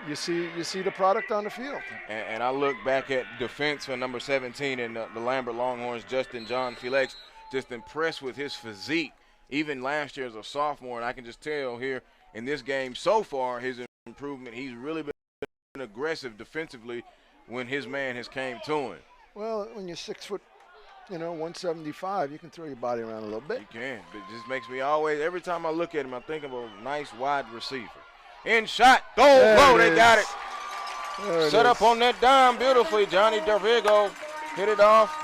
you see the product on the field. And I look back at defense for number 17 in the Lambert Longhorns, Justin John Felix, just impressed with his physique. Even last year as a sophomore, and I can just tell here in this game so far his improvement. He's really been aggressive defensively when his man has came to him. Well, when you're 6 foot, 175, you can throw your body around a little bit. You can, but it just makes me always, every time I look at him, I think of a nice wide receiver. In shot, goal, blow, they got it. Set up on that dime beautifully. Johnny Dervigo hit it off.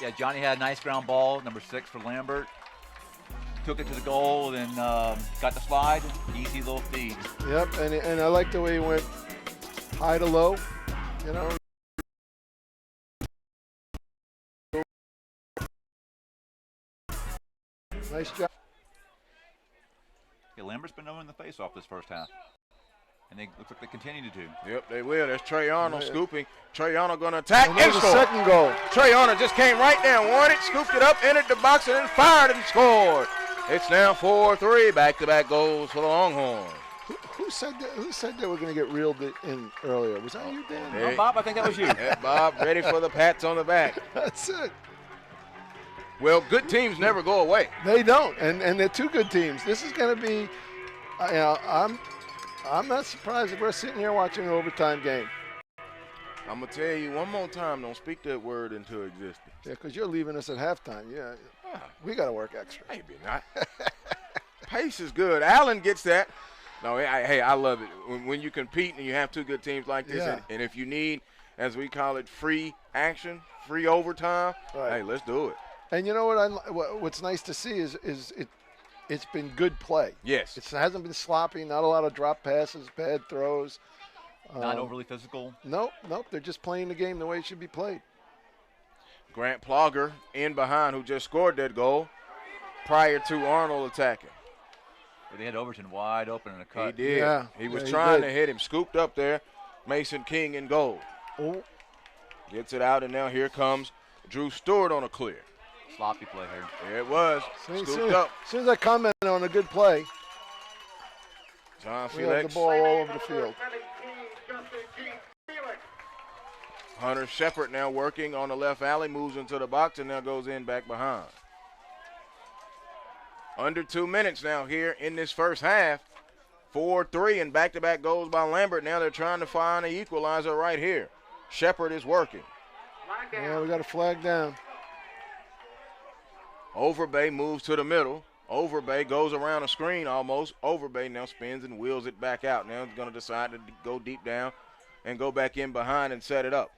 Yeah, Johnny had a nice ground ball, number 6 for Lambert. Took it to the goal and got the slide. Easy little feed. Yep, and I like the way he went high to low. Nice job. Yeah, Lambert's been owning the face-off this first half. And they looks like they continue to do. Yep, they will. There's Trey Arnold scooping. Trey Arnold going to attack and the score. Second goal. Trey Arnold just came right down, won it, scooped it up, entered the box, and then fired and scored. It's now 4-3, back-to-back goals for the Longhorns. Who said they were going to get reeled in earlier? Was that you, Dan? Oh, Bob, I think that was you. Yeah, Bob, ready for the pats on the back. That's it. Well, good teams never go away. They don't, and they're two good teams. This is going to be, I'm not surprised if we're sitting here watching an overtime game. I'm going to tell you one more time, don't speak that word into existence. Yeah, because you're leaving us at halftime. Yeah, we got to work extra. Maybe not. Pace is good. Allen gets that. No, hey, I love it. When you compete and you have two good teams like this, and if you need, as we call it, free action, free overtime, hey, let's do it. And you know what's nice to see is it's been good play. Yes. It hasn't been sloppy, not a lot of drop passes, bad throws. Not overly physical. Nope. They're just playing the game the way it should be played. Grant Plogger in behind, who just scored that goal prior to Arnold attacking. They had Overton wide open in a cut. He did. Yeah, he was trying to hit him. Scooped up there. Mason King in goal. Oh. Gets it out, and now here comes Drew Stewart on a clear. Sloppy play here. There it was. Scooped up. As soon as I commented on a good play, John we have Felix. the ball all over the field. Hunter Shepard now working on the left alley, moves into the box, and now goes in back behind. Under 2 minutes now here in this first half. 4-3 and back-to-back goals by Lambert. Now they're trying to find an equalizer right here. Shepard is working. Yeah, we got a flag down. Overbay moves to the middle. Overbay goes around a screen almost. Overbay now spins and wheels it back out. Now he's going to decide to go deep down and go back in behind and set it up.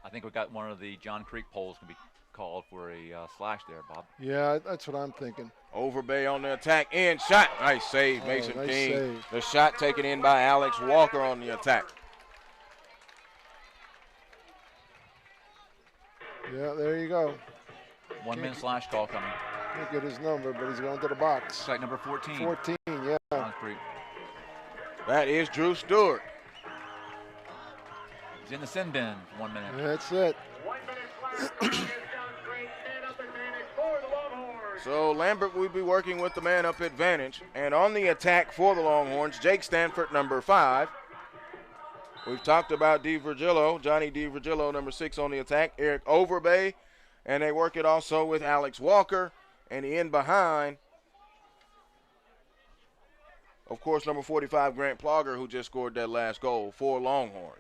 I think we got one of the John Creek poles going to be called for a slash there, Bob. Yeah, that's what I'm thinking. Overbay on the attack. In shot. Nice save, Mason nice King. save. The shot taken in by Alex Walker on the attack. Yeah, there you go. 1 minute slash call coming. Can't get his number, but he's going to the box. Strike number 14. 14, yeah. John Creek. That is Drew Stewart. He's in the sin bin for 1 minute. That's it. 1 minute flat is John Creek, man-up advantage for the Longhorns. So Lambert will be working with the man-up advantage. And on the attack for the Longhorns, Jake Stanford, number 5. We've talked about DiVirgilio, Johnny DiVirgilio, number 6 on the attack, Eric Overbay, and they work it also with Alex Walker, and the end behind, of course, number 45, Grant Plogger, who just scored that last goal for Longhorns.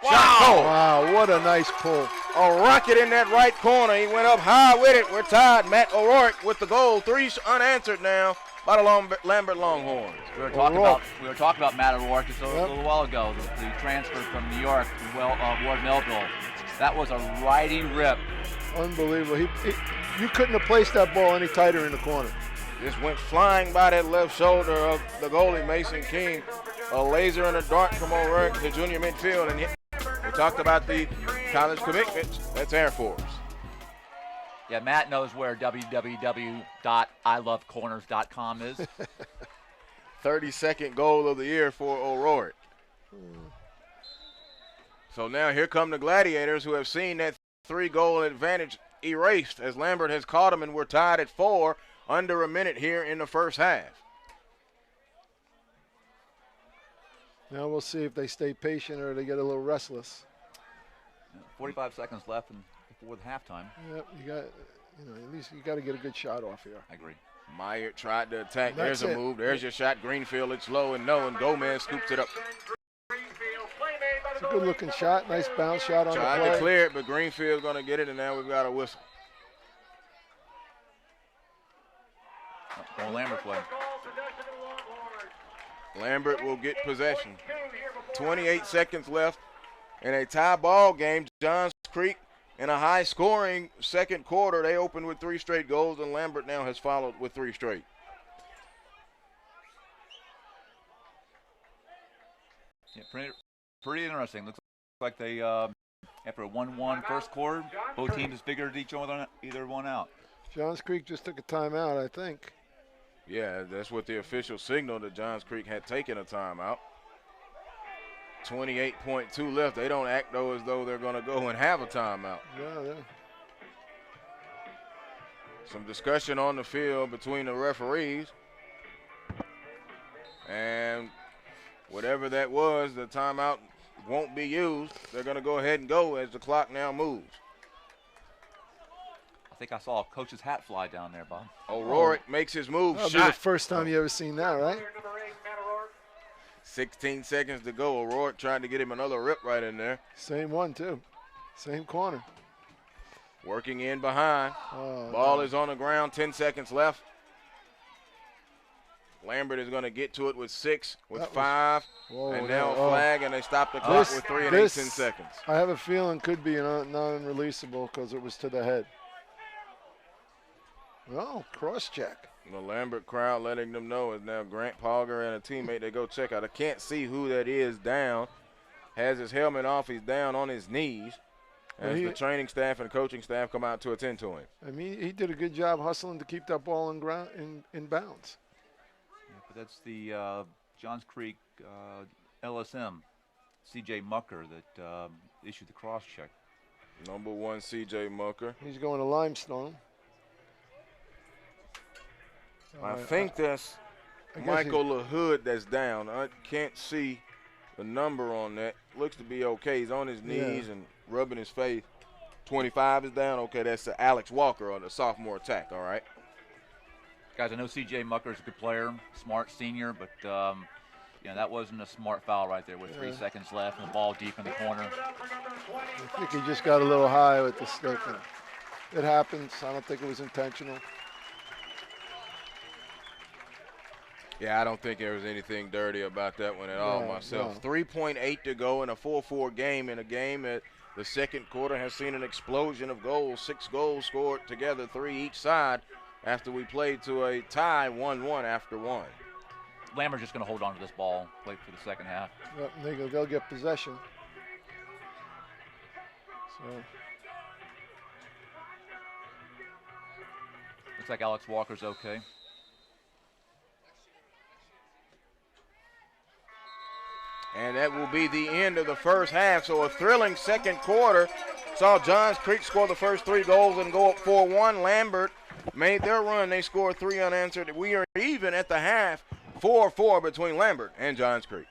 Wow. Shot goal. Wow, what a nice pull. A rocket in that right corner. He went up high with it. We're tied. Matt O'Rourke with the goal. 3 unanswered now by the Lambert Longhorns. We were talking about Matt O'Rourke just a little while ago, the transfer from New York to Ward Melville. That was a righty rip. Unbelievable. You couldn't have placed that ball any tighter in the corner. Just went flying by that left shoulder of the goalie, Mason King. A laser and a dart from O'Rourke to junior midfield. And we talked about the college commitments. That's Air Force. Yeah, Matt knows where www.ilovecorners.com is. 32nd goal of the year for O'Rourke. So now here come the Gladiators, who have seen that 3-goal advantage erased as Lambert has caught them, and we're tied at 4, under a minute here in the first half. Now we'll see if they stay patient or they get a little restless. 45 seconds left before the halftime. Yep, at least you got to get a good shot off here. I agree. Meyer tried to attack. That's There's a move. There's your shot. Greenfield, it's low and no, and Gomez scoops it up. It's a good-looking shot. Nice bounce shot on the play. Tried to clear it, but Greenfield's going to get it, and now we've got a whistle. Going Lambert's way. Lambert will get possession. 28 seconds left in a tie ball game. Johns Creek in a high-scoring second quarter. They opened with 3 straight goals, and Lambert now has followed with 3 straight. Yeah, pretty interesting. Looks like they, after a 1-1 first quarter, both teams has figured either one out. Johns Creek just took a timeout, I think. Yeah, that's what the official signaled, that Johns Creek had taken a timeout. 28.2 left. They don't act, though, as though they're going to go and have a timeout. Yeah. Some discussion on the field between the referees. And whatever that was, the timeout won't be used. They're going to go ahead and go as the clock now moves. I think I saw a coach's hat fly down there, Bob. O'Rourke makes his move. That'll be the first time you ever seen that, right? 16 seconds to go. O'Rourke trying to get him another rip right in there. Same one, too. Same corner. Working in behind. Oh, Ball no. is on the ground. 10 seconds left. Lambert is going to get to it with 6, with 5. And now a flag, and they stop the clock with 3 and 18 seconds. I have a feeling could be non-releasable because it was to the head. Oh, cross-check. The Lambert crowd letting them know is now Grant Palger and a teammate. They go check out. I can't see who that is down. Has his helmet off. He's down on his knees. As the training staff and coaching staff come out to attend to him. I mean, he did a good job hustling to keep that ball in bounds. Yeah, but that's the Johns Creek LSM, C.J. Mucker, that issued the cross-check. Number 1, C.J. Mucker. He's going to Limestone. I think that's Michael LaHood that's down. I can't see the number on that. Looks to be okay. He's on his knees and rubbing his face. 25 is down. Okay, that's Alex Walker on the sophomore attack, all right. Guys, I know C.J. Mucker is a good player, smart senior, but that wasn't a smart foul right there with 3 seconds left and the ball deep in the corner. I think he just got a little high with the stick. It happens. I don't think it was intentional. Yeah, I don't think there was anything dirty about that one at all myself. 3.8 to go in a 4-4 game, in a game that the second quarter has seen an explosion of goals. 6 goals scored together, 3 each side, after we played to a tie 1-1 after 1. Lambert's just going to hold on to this ball, wait for the second half. Yep, they'll get possession. So. Looks like Alex Walker's okay. And that will be the end of the first half. So a thrilling second quarter. Saw Johns Creek score the first 3 goals and go up 4-1. Lambert made their run. They scored 3 unanswered. We are even at the half, 4-4 between Lambert and Johns Creek.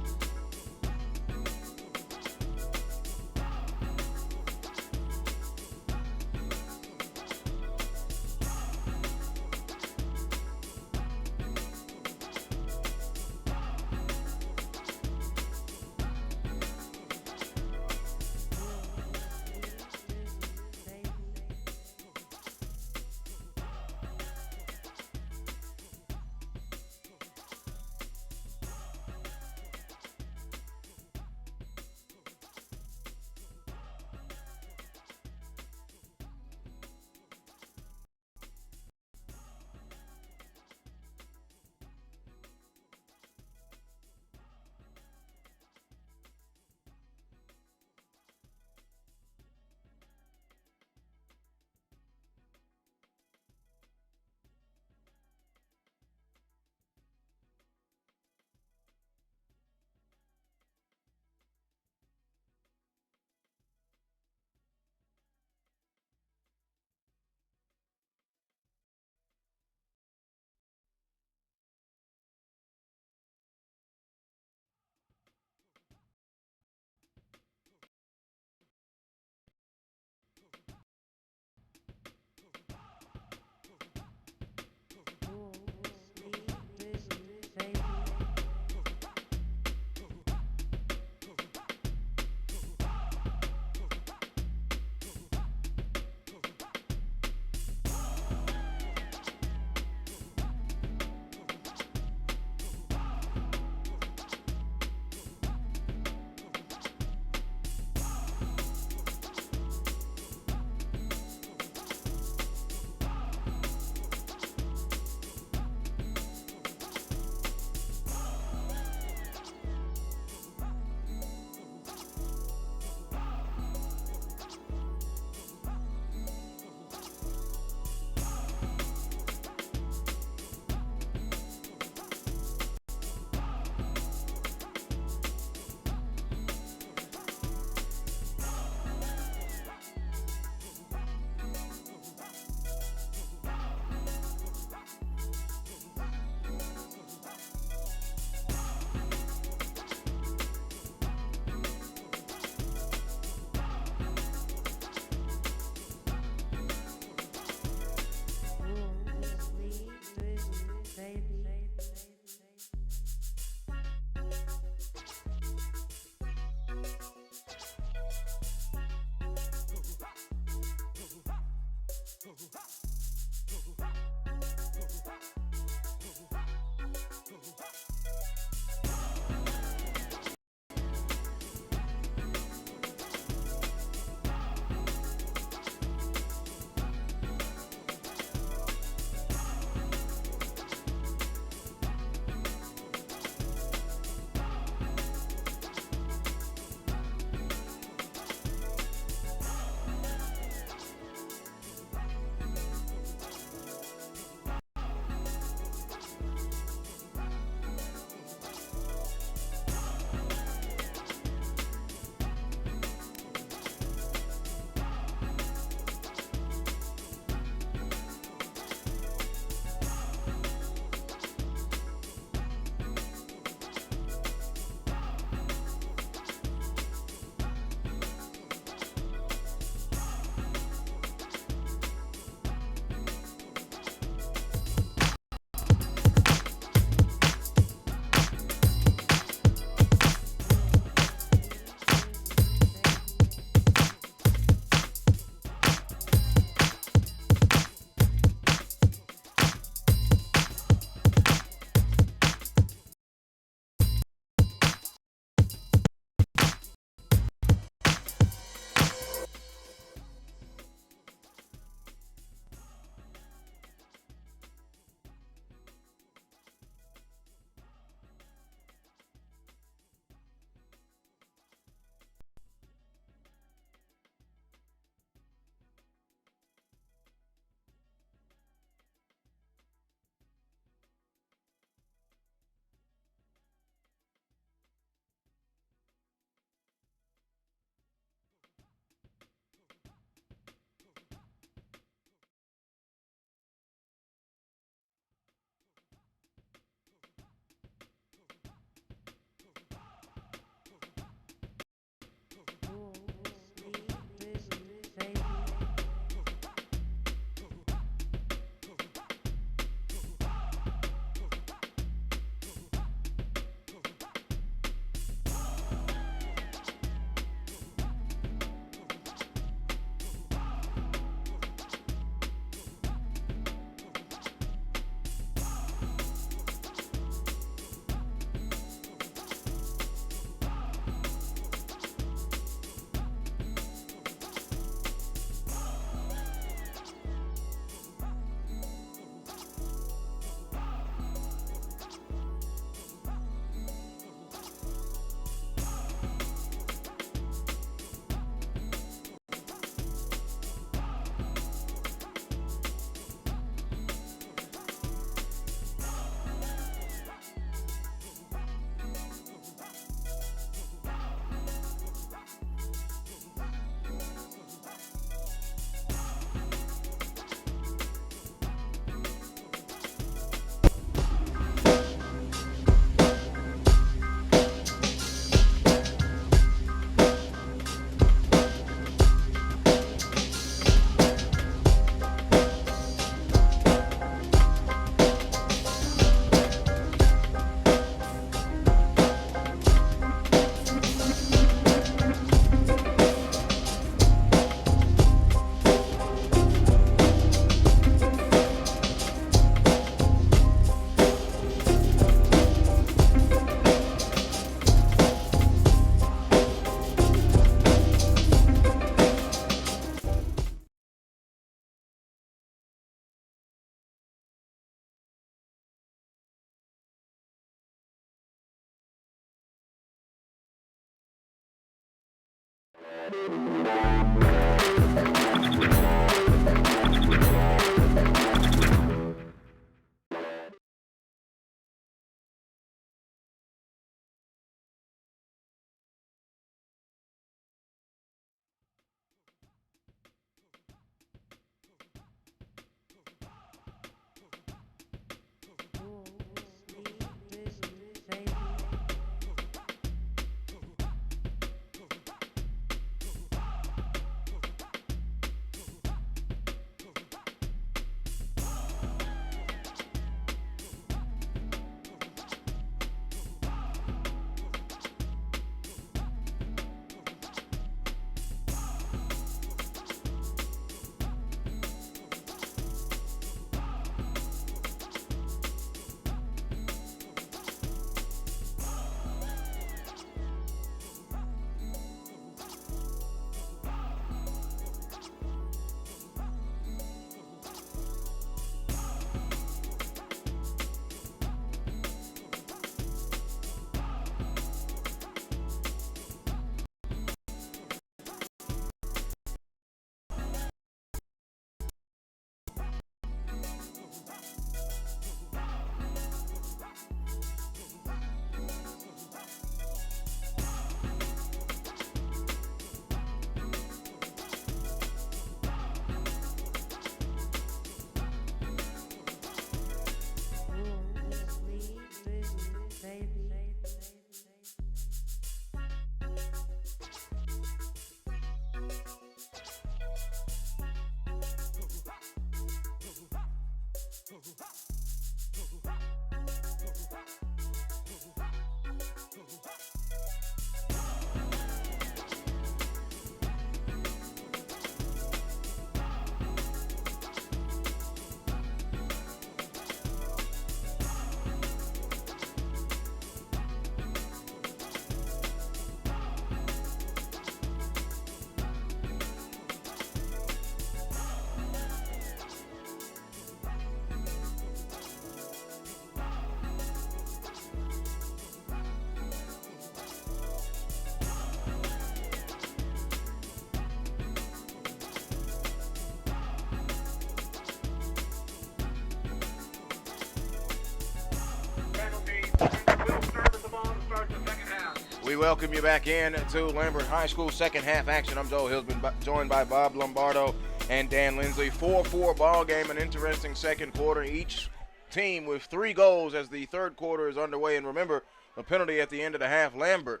We welcome you back in to Lambert High School second half action. I'm Joe Hillsman, joined by Bob Lombardo and Dan Lindsley. 4-4 ball game, an interesting second quarter. Each team with 3 goals as the third quarter is underway. And remember, a penalty at the end of the half. Lambert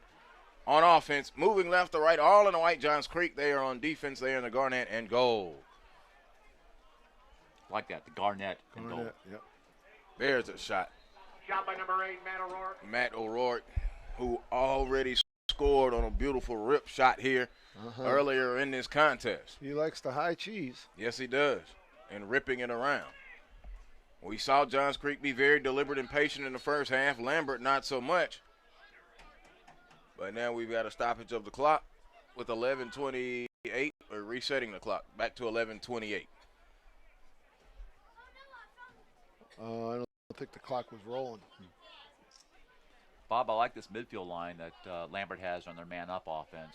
on offense, moving left to right, all in the white. Johns Creek, they are on defense. They are in the Garnet and goal. Like that, the Garnet and goal. Yep. There's a shot. Shot by number 8, Matt O'Rourke. Matt O'Rourke, who already scored on a beautiful rip shot here earlier in this contest. He likes the high cheese. Yes, he does, and ripping it around. We saw Johns Creek be very deliberate and patient in the first half. Lambert, not so much. But now we've got a stoppage of the clock with 11:28. We're resetting the clock back to 11:28. I don't think the clock was rolling. Bob, I like this midfield line that Lambert has on their man-up offense.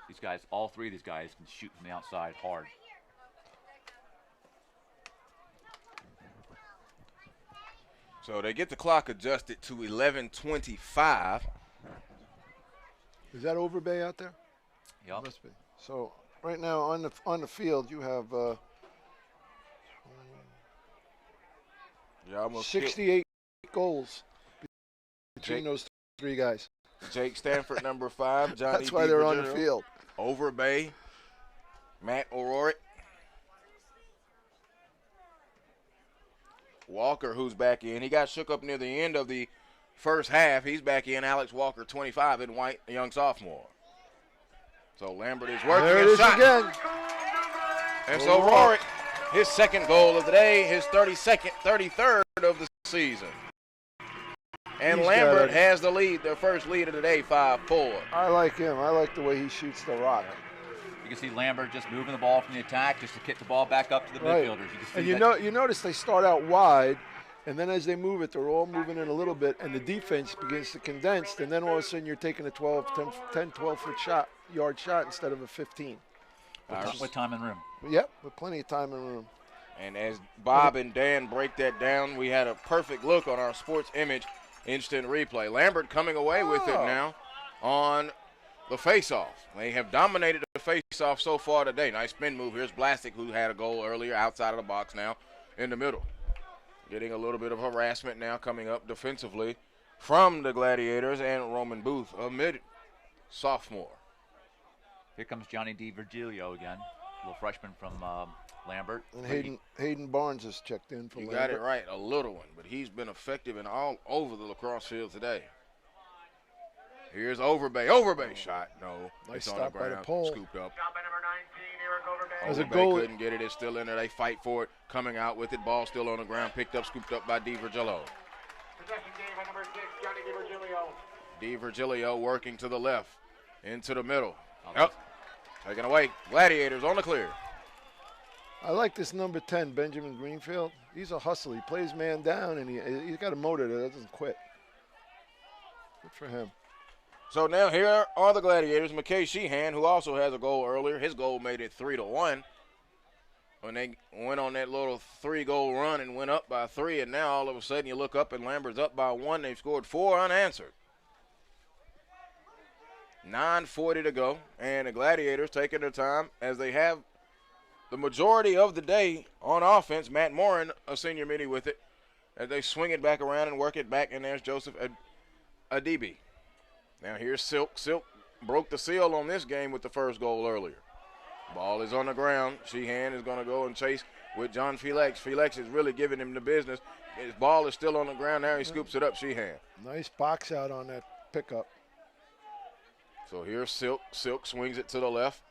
These guys, all 3 of these guys can shoot from the outside hard. So they get the clock adjusted to 11:25. Is that Overbay out there? Yep. Must be. So right now on the field you have Yeah, almost 68 goals between Jake, those 3 guys. Jake Stanford, number 5. Johnny That's why they're on the DiGiorgio, field. Overbay, Matt O'Rourke, Walker, who's back in. He got shook up near the end of the first half. He's back in. Alex Walker, 25, in white, a young sophomore. So Lambert is working. There it his is shot. again. And so O'Rourke, his second goal of the day, his 33rd of the season. And He's Lambert has the lead, their first lead of the day, 5-4. I like him. I like the way he shoots the rock. You can see Lambert just moving the ball from the attack just to kick the ball back up to the Right. midfielders. You can see And you notice they start out wide, and then as they move it, they're all moving in a little bit, and the defense begins to condense, and then all of a sudden you're taking a 10, 12-foot shot 20-yard shot instead of a 15. With time and room. Yep, with plenty of time and room. And as Bob and Dan break that down, we had a perfect look on our sports image instant replay. Lambert coming away with it now on the face-off. They have dominated the face-off so far today. Nice spin move. Here's Blastic, who had a goal earlier outside of the box, now in the middle. Getting a little bit of harassment now coming up defensively from the Gladiators, and Roman Booth, a mid-sophomore. Here comes Johnny DiVirgilio again, little freshman from Lambert. And Hayden Barnes has checked in for You Lambert. got it right, a little one, but he's been effective in all over the lacrosse field today. Here's Overbay. Overbay shot. No. Nice It's on stop the by the ground. pole. Scooped up. Shot by number 19, Eric Overbay. As a Overbay goalie- couldn't get it. It's still in there. They fight for it. Coming out with it. Ball still on the ground. Picked up, scooped up by DiVirgilio. Possession game by number 6, Johnny DiVirgilio. DiVirgilio working to the left. Into the middle. Up. Taken away. Gladiators on the clear. I like this number 10, Benjamin Greenfield. He's a hustler. He plays man down, and he's got a motor that doesn't quit. Good for him. So now here are the Gladiators. McKay Sheehan, who also has a goal earlier. His goal made it 3-1. When they went on that little 3-goal run and went up by 3, and now all of a sudden you look up and Lambert's up by 1. They've scored 4 unanswered. 9:40 to go, and the Gladiators taking their time as they have the majority of the day on offense. Matt Morin, a senior midi, with it as they swing it back around and work it back, and there's Joseph Adibi. Now here's Silk. Silk broke the seal on this game with the first goal earlier. Ball is on the ground. Sheehan is going to go and chase with John Felix. Felix is really giving him the business. His ball is still on the ground. Now he scoops it up, Sheehan. Nice box out on that pickup. So here's Silk. Silk swings it to the left.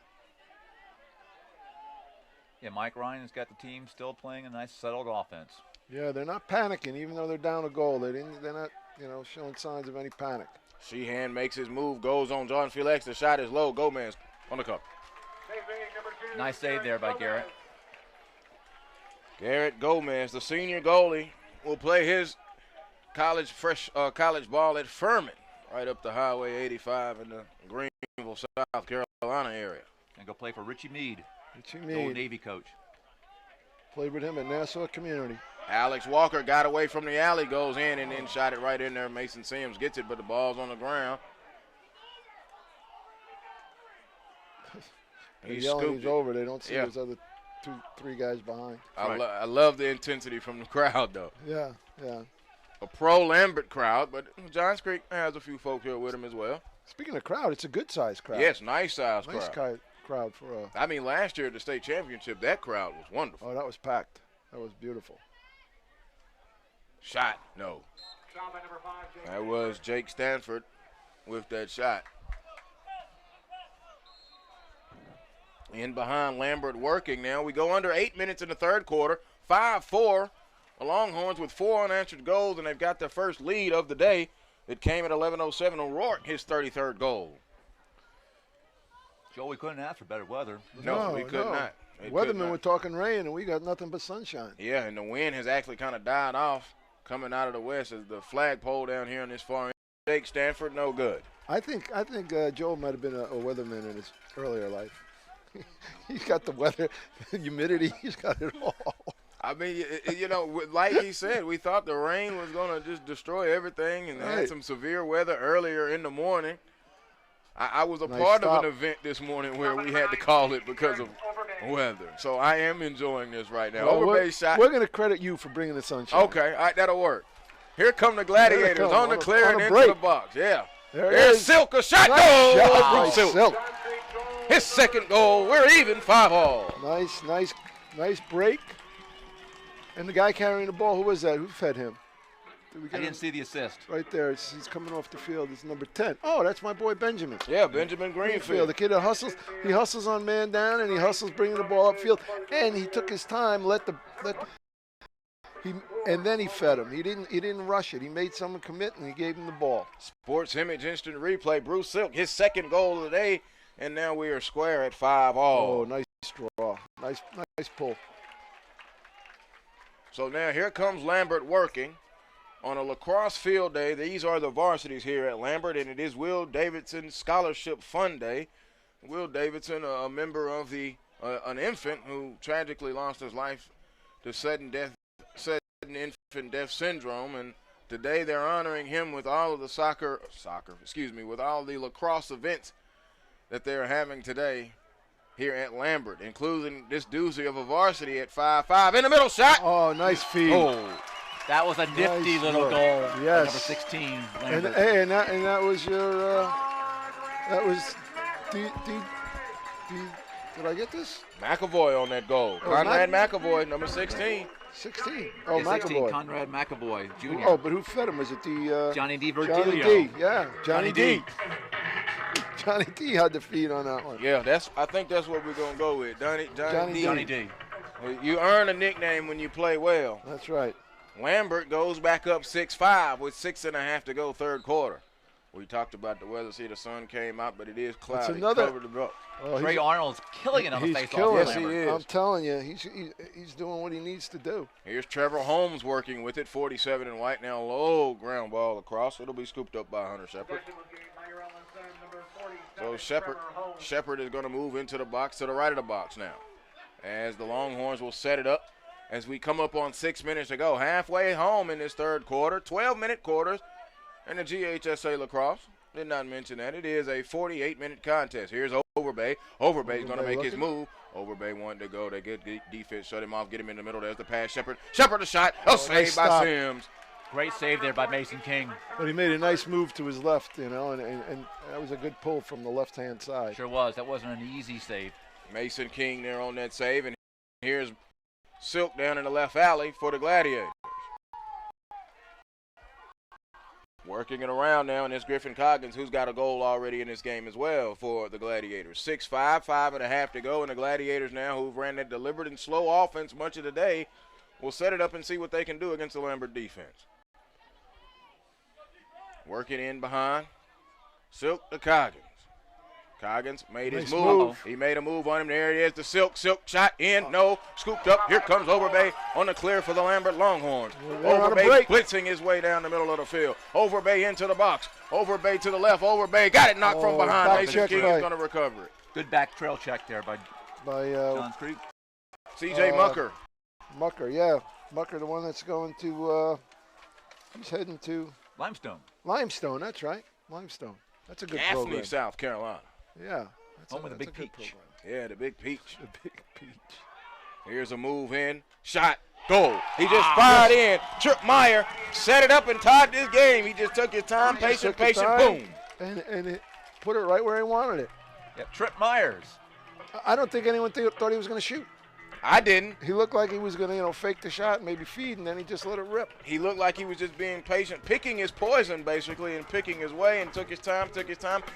Yeah, Mike Ryan has got the team still playing a nice settled offense. Yeah, they're not panicking, even though they're down a goal. They're not, showing signs of any panic. Sheehan makes his move, goes on John Felix. The shot is low. Gomez on the cup. Save big, number 2. Nice save there by Garrett. Garrett Gomez, the senior goalie, will play his college ball at Furman, right up the Highway 85 in the Greenville, South Carolina area. And go play for Richie Meade, Richie the old Meade Navy coach. played with him at Nassau Community. Alex Walker got away from the alley, goes in, and then shot it right in there. Mason Sims gets it, but the ball's on the ground. They're He yelling scooped he's it. over. They don't see Yeah. those other 2-3 guys behind. I love the intensity from the crowd, though. Yeah. A pro-Lambert crowd, but Johns Creek has a few folks here with him as well. Speaking of crowd, it's a good-sized crowd. Yes, nice size Nice crowd. crowd for a. I mean, last year at the state championship, that crowd was wonderful. Oh, that was packed. That was beautiful. Shot, no. Shot by number 5, Jake. That was Jake Stanford with that shot. In behind Lambert working now. We go under 8 minutes in the third quarter. 5-4. The Longhorns with 4 unanswered goals, and they've got their first lead of the day. It came at 11:07. O'Rourke, his 33rd goal. Joe, we couldn't ask for better weather. No, we could not. It could Weathermen not. were talking rain, and we got nothing but sunshine. Yeah, and the wind has actually kind of died off coming out of the west as the flagpole down here on this far end. Jake Stanford, no good. I think Joe might have been a weatherman in his earlier life. He's got the weather, humidity. He's got it all. I mean, like he said, we thought the rain was going to just destroy everything, and they had Right. some severe weather earlier in the morning. I was a Nice part stop. of an event this morning where we had to call it because of weather. So I am enjoying this right now. Well, Overbay shot. We're going to credit you for bringing the sunshine. Okay, all right, that'll work. Here come the Gladiators come, on the on a- clear on and a into break. the box. Yeah. There it There's is. Silk, a shot. Nice Goal! shot From by Silk. Silk. His second goal. We're even 5-all. Nice break. And the guy carrying the ball, who was that? Who fed him? Did we I get him? didn't see the assist. Right there. He's coming off the field. It's number 10. Oh, that's my boy Benjamin. Yeah, Benjamin Greenfield, Greenfield. the kid that hustles. He hustles on man down, and he hustles bringing the ball upfield. And he took his time, and then he fed him. He didn't rush it. He made someone commit, and he gave him the ball. Sports Image Instant Replay. Bruce Silk, his second goal of the day, and now we are square at 5-all. Oh, nice draw. Nice pull. So now here comes Lambert working on a lacrosse field day. These are the varsities here at Lambert, and it is Will Davidson Scholarship Fund Day. Will Davidson, a member of an infant who tragically lost his life to sudden infant death syndrome, and today they're honoring him with all of the with all the lacrosse events that they're having today here at Lambert, including this doozy of a varsity at 5-5. In the middle shot. Oh, nice feed. Oh, That was a nifty Nice little look. goal. Yes. Number 16. And, Lambert. hey, and that was your did I get this? McAvoy on that goal. Oh, Conrad McAvoy, number 16. 16. Oh, Yeah, 16, McAvoy. Conrad McAvoy Jr. Oh, but who fed him? Was it the Johnny D. Johnny Virgilio. D? Yeah, Johnny D. D. Johnny D had the feed on that one. Yeah, I think that's what we're gonna go with. Johnny D. Johnny D. You earn a nickname when you play well. That's right. Lambert goes back up 6-5 with 6.5 to go, third quarter. We talked about the weather. See, the sun came out, but it is cloudy. another- Covered the up. Oh, Trey Arnold's killing it on the he's face-off. killing Yes, it. he Lambert. is. I'm telling you, he's doing what he needs to do. Here's Trevor Holmes working with it, 47 and white. Now low ground ball across. It'll be scooped up by Hunter Shepard. So Shepard is going to move into the box to the right of the box now, as the Longhorns will set it up as we come up on 6 minutes to go. Halfway home in this third quarter, 12-minute quarters, and the GHSA lacrosse. Did not mention that. It is a 48-minute contest. Here's Overbay. Overbay's going to make his move. Overbay wanted to go. They get defense, shut him off, get him in the middle. There's the pass. Shepard the shot. Save nice by stop. Sims. Great save there by Mason King. But he made a nice move to his left, and that was a good pull from the left-hand side. Sure was. That wasn't an easy save. Mason King there on that save. And here's Silk down in the left alley for the Gladiators. Working it around now, and it's Griffin Coggins, who's got a goal already in this game as well for the Gladiators. 6-5, 5.5 to go, and the Gladiators now, who've ran that deliberate and slow offense much of the day, will set it up and see what they can do against the Lambert defense. Working in behind. Silk to Coggins. Coggins made his Nice move. move. He made a move on him. There it is. The Silk shot in. No. Scooped up. Here comes Overbay on the clear for the Lambert Longhorns. They're on a Overbay break. blitzing his way down the middle of the field. Overbay into the box. Overbay to the left. Overbay got it knocked from behind. back Mason check King by- is going to recover it. Good back trail check there by By Johns Creek. C.J. Mucker. Mucker, yeah. Mucker, the one that's going to, he's heading to Limestone. Limestone, that's right. Limestone. That's a good Gaffney, program. South Carolina. Yeah. Home with the that's big a good peach. program. Yeah, the Big Peach. The big peach. Here's a move in. Shot. Goal. He just fired in. Trip Meyer set it up and tied this game. He just took his time. Patient. Took the time, Boom. And it put it right where he wanted it. Yep. Trip Myers. I don't think anyone thought he was going to shoot. I didn't. He looked like he was going to, fake the shot and maybe feed, and then he just let it rip. He looked like he was just being patient, picking his poison basically and picking his way, and took his time.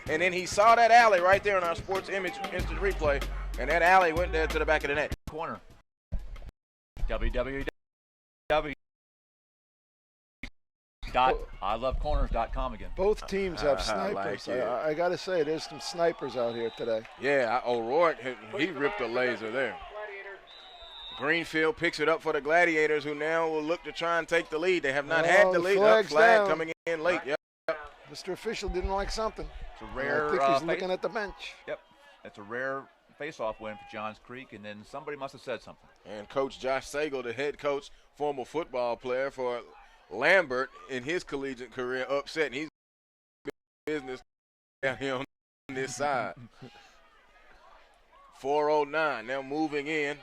And then he saw that alley right there in our sports image instant replay, and that alley went there to the back of the net. Corner. www.ilovecorners.com again. Both teams have I like snipers. it. I got to say, there's some snipers out here today. Yeah, O'Rourke, he ripped a laser there. Greenfield picks it up for the Gladiators, who now will look to try and take the lead. They have not had the the lead. flag's Flag down. coming in late. Yep. Mr. Official didn't like something. It's a I rare. think he's looking at the bench. Yep. It's a rare face-off win for Johns Creek, and then somebody must have said something. And Coach Josh Sagal, the head coach, former football player for Lambert in his collegiate career, upset. And he's business down here on this side. 4:09 now moving in.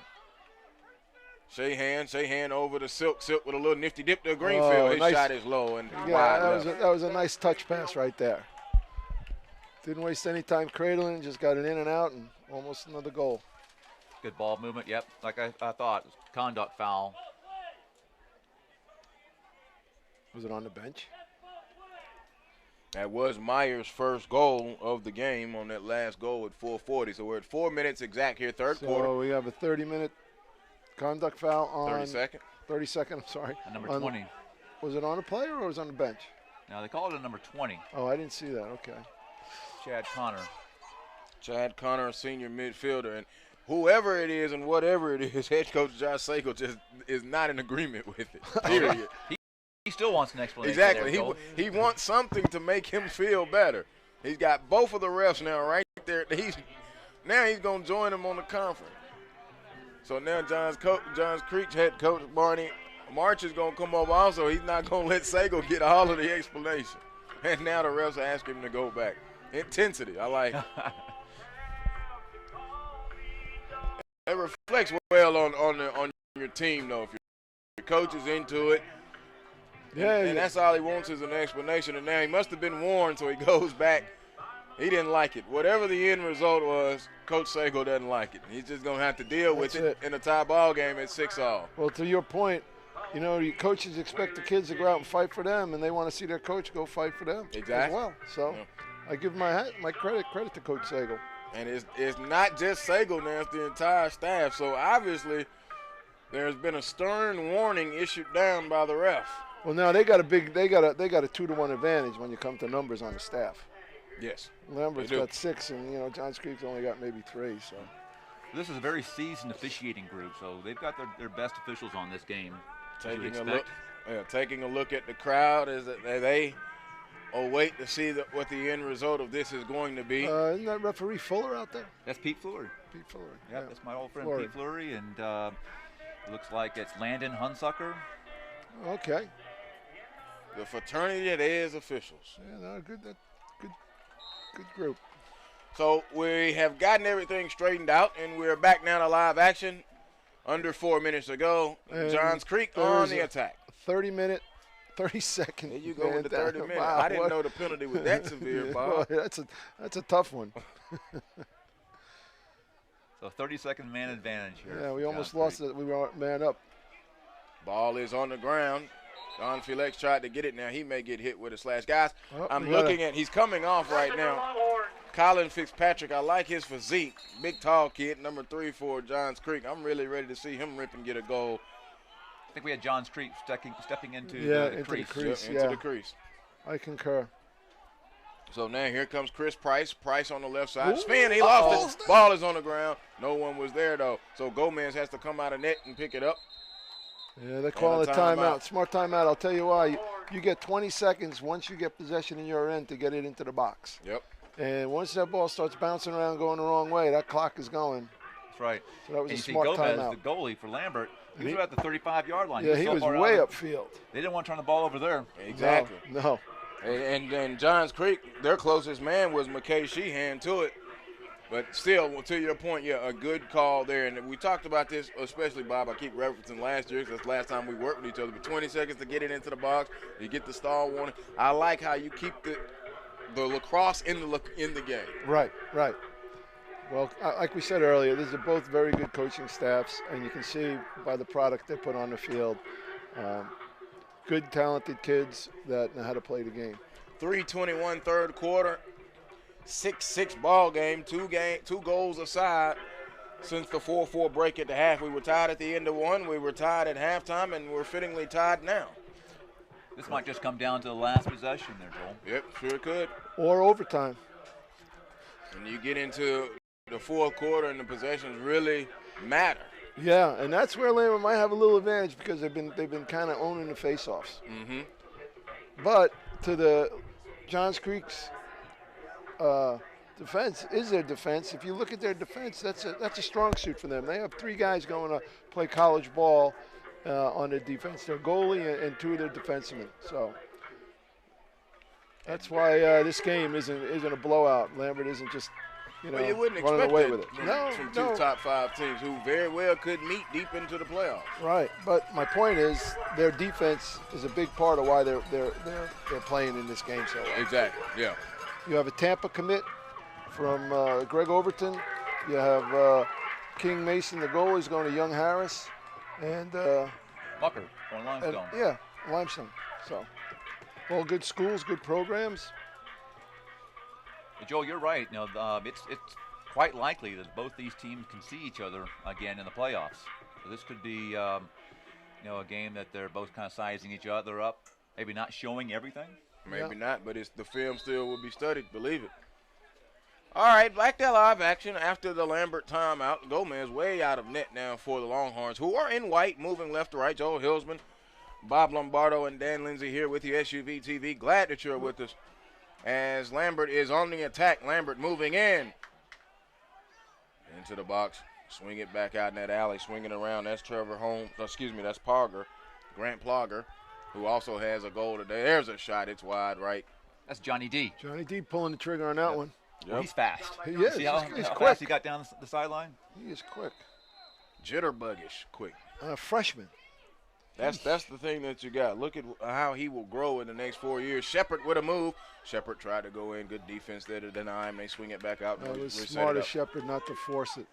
Shahan over to Silk with a little nifty dip to Greenfield. Oh, His nice. shot is low and Yeah, wide that left. was a nice touch pass right there. Didn't waste any time cradling, just got it in and out, and almost another goal. Good ball movement. Yep. Like I thought. Conduct foul. Was it on the bench? That was Meyer's first goal of the game on that last goal at 4:40. So we're at 4 minutes exact here, third quarter. So we have a 30-minute conduct foul on 32nd. 32nd, I'm sorry. And number On- 20. Was it on a player or was it on the bench? Now they called it a number 20. Oh, I didn't see that. Okay. Chad Connor. Chad Connor, a senior midfielder. And whoever it is and whatever it is, head coach Josh Sagal just is not in agreement with it, period. He still wants an explanation. Exactly. There, Joel. He wants something to make him feel better. He's got both of the refs now right there. Now he's going to join him on the conference. So now Johns Creek head coach Barney March is going to come over also. He's not going to let Sago get all of the explanation. And now the refs are asking him to go back. Intensity, I like it. It reflects well on your team, though. If your coach is into it, and that's all he wants is an explanation. And now he must have been warned, so he goes back. He didn't like it. Whatever the end result was, Coach Sago doesn't like it. He's just going to have to deal with it in a tie ball game at 6-all. Well, to your point, you know, the coaches expect the kids to go out and fight for them, and they want to see their coach go fight for them as well. So I give my credit to Coach Sago. And it's not just Sago now; it's the entire staff. So obviously, there's been a stern warning issued down by the ref. Well, now they got a 2-to-1 advantage when you come to numbers on the staff. Yes. Lambert's got 6, and, you know, Johns Creek's only got maybe 3. So this is a very seasoned officiating group, so they've got their best officials on this game. Taking a look at the crowd as they await to see what the end result of this is going to be. Isn't that referee Fuller out there? That's Pete Fleury. Pete Fleury. Yeah, that's my old friend Pete Fleury, and it looks like it's Landon Hunsucker. Okay. The fraternity that is officials. Yeah, no, good group. So we have gotten everything straightened out, and we're back now to live action. Under 4 minutes ago, Johns Creek on the attack. 30-second. There you go with the 30 minutes. Wow, I didn't know the penalty was that severe, Bob. Well, that's a tough one. So 30-second man advantage here. Yeah, we almost lost it. We were man up. Ball is on the ground. Don Felix tried to get it. Now he may get hit with a slash. Guys, I'm looking at, he's coming off right now. Colin Fitzpatrick, I like his physique. Big, tall kid, number 3 for Johns Creek. I'm really ready to see him rip and get a goal. I think we had Johns Creek stepping into the crease. Into the crease. I concur. So now here comes Chris Price. Price on the left side. Spin, he lost it. Ball is on the ground. No one was there, though. So Gomez has to come out of net and pick it up. Yeah, they call it timeout. Smart timeout. I'll tell you why. You get 20 seconds once you get possession in your end to get it into the box. Yep. And once that ball starts bouncing around going the wrong way, that clock is going. That's right. So that was and a smart Gomez, timeout. The goalie for Lambert, he was about the 35-yard line. Yeah, he was way upfield. They didn't want to turn the ball over there. Exactly. No. And Johns Creek, their closest man was McKay Sheehan to it. But still, to your point, yeah, a good call there. And we talked about this, especially, Bob, I keep referencing last year because that's the last time we worked with each other. But 20 seconds to get it into the box, you get the stall warning. I like how you keep the lacrosse in the game. Right. Well, like we said earlier, these are both very good coaching staffs, and you can see by the product they put on the field. Good, talented kids that know how to play the game. 3:21 third quarter. 6-6 ball game, two goals aside since the 4-4 break at the half. We were tied at the end of one. We were tied at halftime, and we're fittingly tied now. This might just come down to the last possession there, Joel. Yep, sure could. Or overtime. And you get into the fourth quarter, and the possessions really matter. Yeah, and that's where Lambert might have a little advantage because they've been kind of owning the faceoffs. Mm-hmm. But to the Johns Creek's defense is their defense. If you look at their defense, that's a strong suit for them. They have 3 guys going to play college ball on their defense. Their goalie and 2 of their defensemen. So that's why this game isn't a blowout. Lambert isn't just well, you wouldn't running expect away it with it. From two top 5 teams who very well could meet deep into the playoffs. Right, but my point is their defense is a big part of why they're playing in this game so well. Exactly. Yeah. You have a Tampa commit from Greg Overton. You have King Mason, the goalie, is going to Young Harris, and Bucker on Limestone. Limestone. So, all good schools, good programs. Joel, you're right. It's quite likely that both these teams can see each other again in the playoffs. So this could be, a game that they're both kind of sizing each other up, maybe not showing everything. Maybe not, but the film still will be studied, believe it. All right, back to live action after the Lambert timeout. Gomez way out of net now for the Longhorns, who are in white, moving left to right. Joel Hilsman, Bob Lombardo, and Dan Lindsay here with you, SUV TV. Glad that you're with us as Lambert is on the attack. Lambert moving in. into the box. Swing it back out in that alley, swinging around. That's Trevor Holmes. Excuse me, that's Plogger, Grant Plogger, who also has a goal today. There's a shot. It's wide right. That's Johnny D. Johnny D pulling the trigger on that one. Well, he's fast. He is. See how He's fast quick. he got down the sideline? He is quick. Jitterbuggish quick. Freshman. That's the thing that you got. Look at how he will grow in the next 4 years. Shepard with a move. Shepard tried to go in. Good defense there to deny him. They swing it back out. It was reset smart it of up. Shepard not to force it.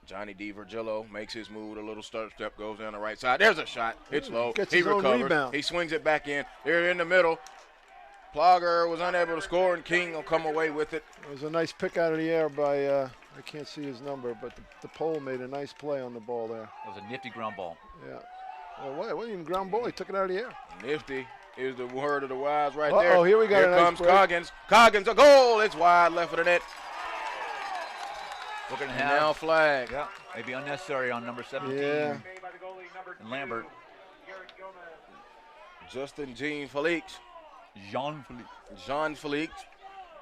Johnny D. Virgilio makes his move with a little step, goes down the right side. There's a shot. It's low. Gets He his own recovers. rebound. He swings it back in. They're in the middle. Plogger was unable to score, and King will come away with it. It was a nice pick out of the air by, I can't see his number, but the pole made a nice play on the ball there. It was a nifty ground ball. Yeah. Well, it wasn't even ground ball. He took it out of the air. Nifty is the word of the wise right Uh-oh, there. here we got a nice comes break. Coggins. Coggins, a goal. It's wide left of the net. We're going to And now have flag. maybe unnecessary on number 17 Yeah. Made by the goalie, number and Lambert. Garrett Gomez. Justin Jean Felix. Jean-Philippe. Jean Felix.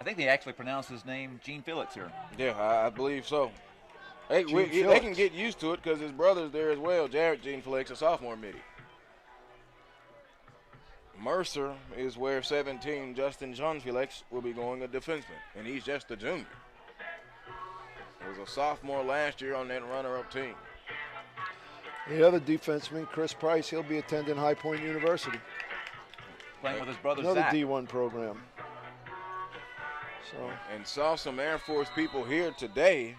I think they actually pronounce his name Gene Felix here. Yeah, I believe so. Hey, Gene they Felix. can get used to it because his brother's there as well. Jared Jean Felix, a sophomore midi. Mercer is where 17, Justin Jean Felix, will be going, a defenseman, and he's just a junior. He was a sophomore last year on that runner-up team. The other defenseman, Chris Price, he'll be attending High Point University. Playing with his brother Another Zach. D1 program. So And saw some Air Force people here today.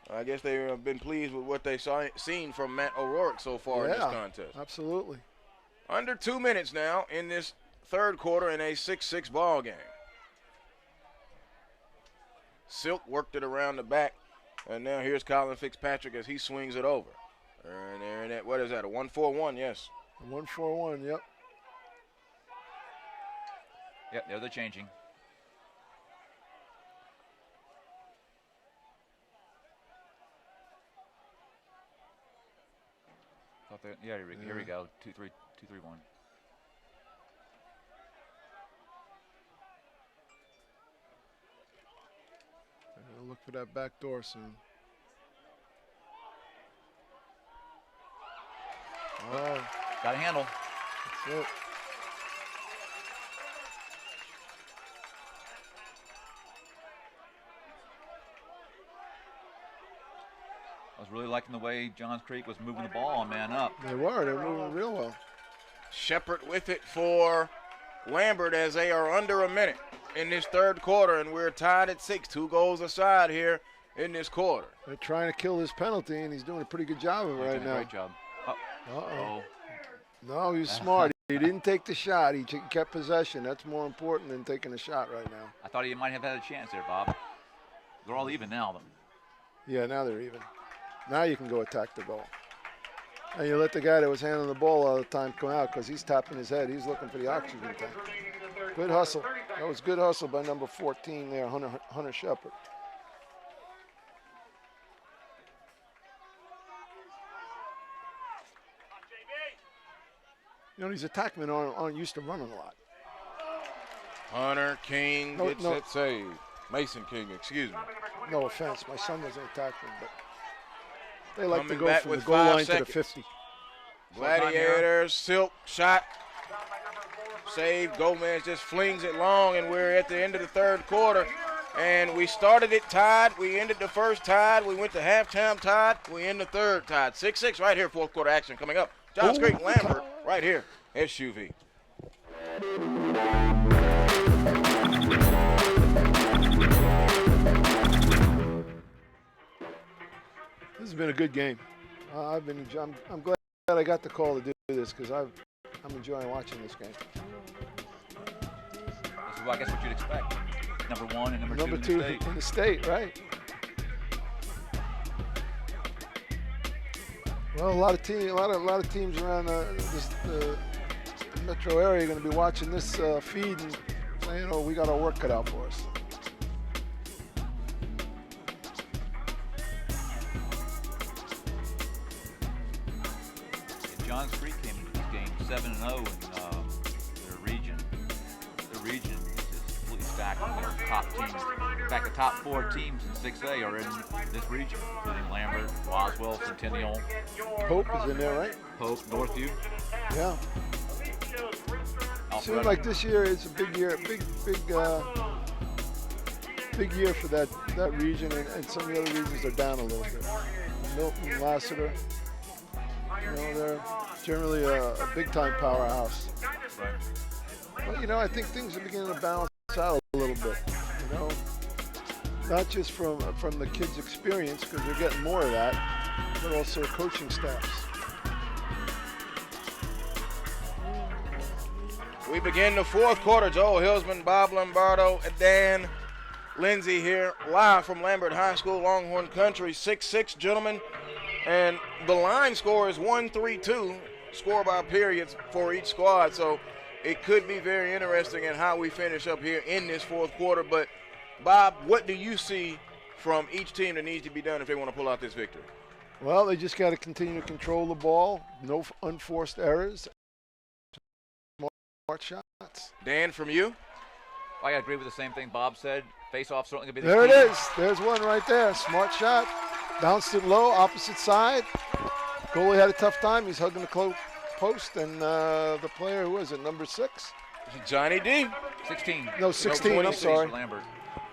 I guess they have been pleased with what they seen from Matt O'Rourke so far in this contest. Absolutely. Under 2 minutes now in this third quarter in a 6-6 ball game. Silk worked it around the back, and now here's Colin Fitzpatrick as he swings it over. And there in that, what is that, a 1-4-1? Yes. 1-4-1, yep. Yep, they're changing. Yeah, here we go. 2-3-1. Look for that back door soon. Oh, Got a handle. that's it. I was really liking the way Johns Creek was moving the ball on man up. They were moving real well. Shepard with it for Lambert as they are under a minute in this third quarter, and we're tied at 6, 2 goals aside here in this quarter. They're trying to kill his penalty, and he's doing a pretty good job of it He's right doing a now. great job. Uh-oh. No, he was smart. He didn't take the shot. He kept possession. That's more important than taking a shot right now. I thought he might have had a chance there, Bob. They're all even now, though. Yeah, now they're even. Now you can go attack the goal. And you let the guy that was handling the ball all the time come out because he's tapping his head. He's looking for the oxygen tank. Good hustle. That was good hustle by number 14 there, Hunter Shepard. You know, these attackmen aren't used to running a lot. Hunter King gets that save. Mason King, excuse me. No offense, my son was an attackman, but they like Coming to go back from the with goal 5 line seconds. to the 50. Gladiators, Silk, shot, save. Gomez just flings it long, and we're at the end of the third quarter. And we started it tied. We ended the first tied. We went to halftime tied. We end the third tied. 6-6 right here, fourth quarter action coming up. Johns Creek Lambert right here, SUV. This has been a good game. I'm glad I got the call to do this because I'm enjoying watching this game. This is, I guess, what you'd expect. Number 1 and number 2 Number in two the state. in the state, right? Well, a lot of teams around the metro area are going to be watching this feed and saying, "Oh, we got our work cut out for us." Johns Creek came into this game 7-0 in their region. Their region is just completely stacked with their top teams. In fact, the top 4 teams in 6A are in this region, including Lambert, Roswell, Centennial, Pope is in there, right? Pope, Northview. Yeah. Seems like this year is a big year, big year for that region, and some of the other regions are down a little bit. Milton, Lassiter, they're generally a big-time powerhouse. Right. But I think things are beginning to balance out a little bit. Not just from the kids' experience, because they're getting more of that, but also coaching staffs. We begin the fourth quarter. Joel Hillsman, Bob Lombardo, and Dan Lindsay here, live from Lambert High School, Longhorn Country, 6-6, gentlemen. And the line score is 1-3-2, score by periods for each squad. So it could be very interesting in how we finish up here in this fourth quarter. But, Bob, what do you see from each team that needs to be done if they want to pull out this victory? Well, they just got to continue to control the ball, no unforced errors, smart shots. Dan, from you? I agree with the same thing Bob said. Face-off certainly going to be the There key. it is. There's one right there. Smart shot. Bounced it low, opposite side. Goalie had a tough time. He's hugging the post, and the player, who is it, number 6? Johnny D. 16. No, 16, I'm 26 sorry. for Lambert.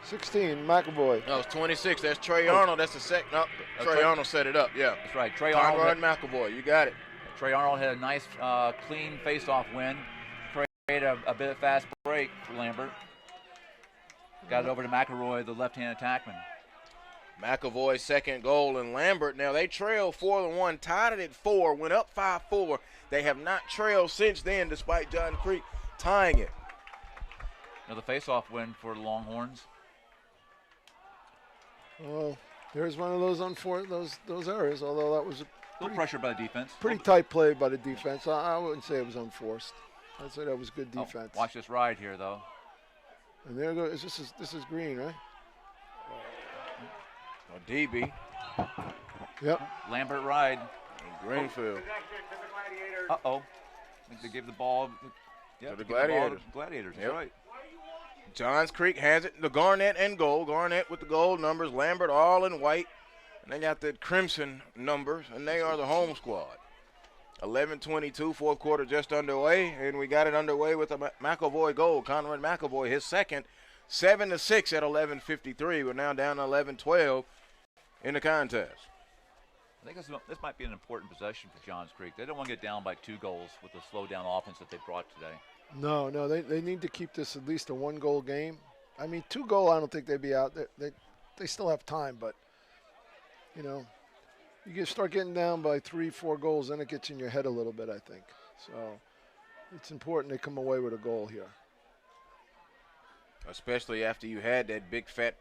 16, McAvoy. No, it's 26. That's Trey Arnold. That's the second. No, Trey Arnold set it up, yeah. That's right. Trey Conrad Arnold. McAvoy, you got it. Trey Arnold had a nice, clean face-off win. Created a bit of fast break for Lambert. Got it over to McElroy, the left-hand attackman. McAvoy's second goal, and Lambert, now they trail 4-1, tied it at 4, went up 5-4. They have not trailed since then, despite John Creek tying it. Another face-off win for the Longhorns. Well, there's one of those those errors, although that was a Little pressure by the defense. pretty tight play by the defense. I wouldn't say it was unforced. I'd say that was good defense. Oh, watch this ride here, though. And there goes. This is Green, right? A DB, Yep. Lambert ride. and Greenfield. Uh-oh. I think they gave the ball To the they gave the ball Gladiators. to Gladiators, Yep. that's right. Johns Creek has it. The Garnett and goal. Garnett with the gold numbers. Lambert all in white. And they got the crimson numbers, and they are the home squad. 11:22, fourth quarter just underway, and we got it underway with a McAvoy goal. Conrad McAvoy, his second, 7-6 at 11:53. We're now down to 11-12 in the contest. I think this might be an important possession for Johns Creek. They don't want to get down by 2 goals with the slow-down offense that they brought today. No, they need to keep this at least a 1-goal game. I mean, 2-goal, I don't think they'd be out. They still have time, but you can start getting down by 3-4 goals, then it gets in your head a little bit, I think. So it's important they come away with a goal here. Especially after you had that big, fat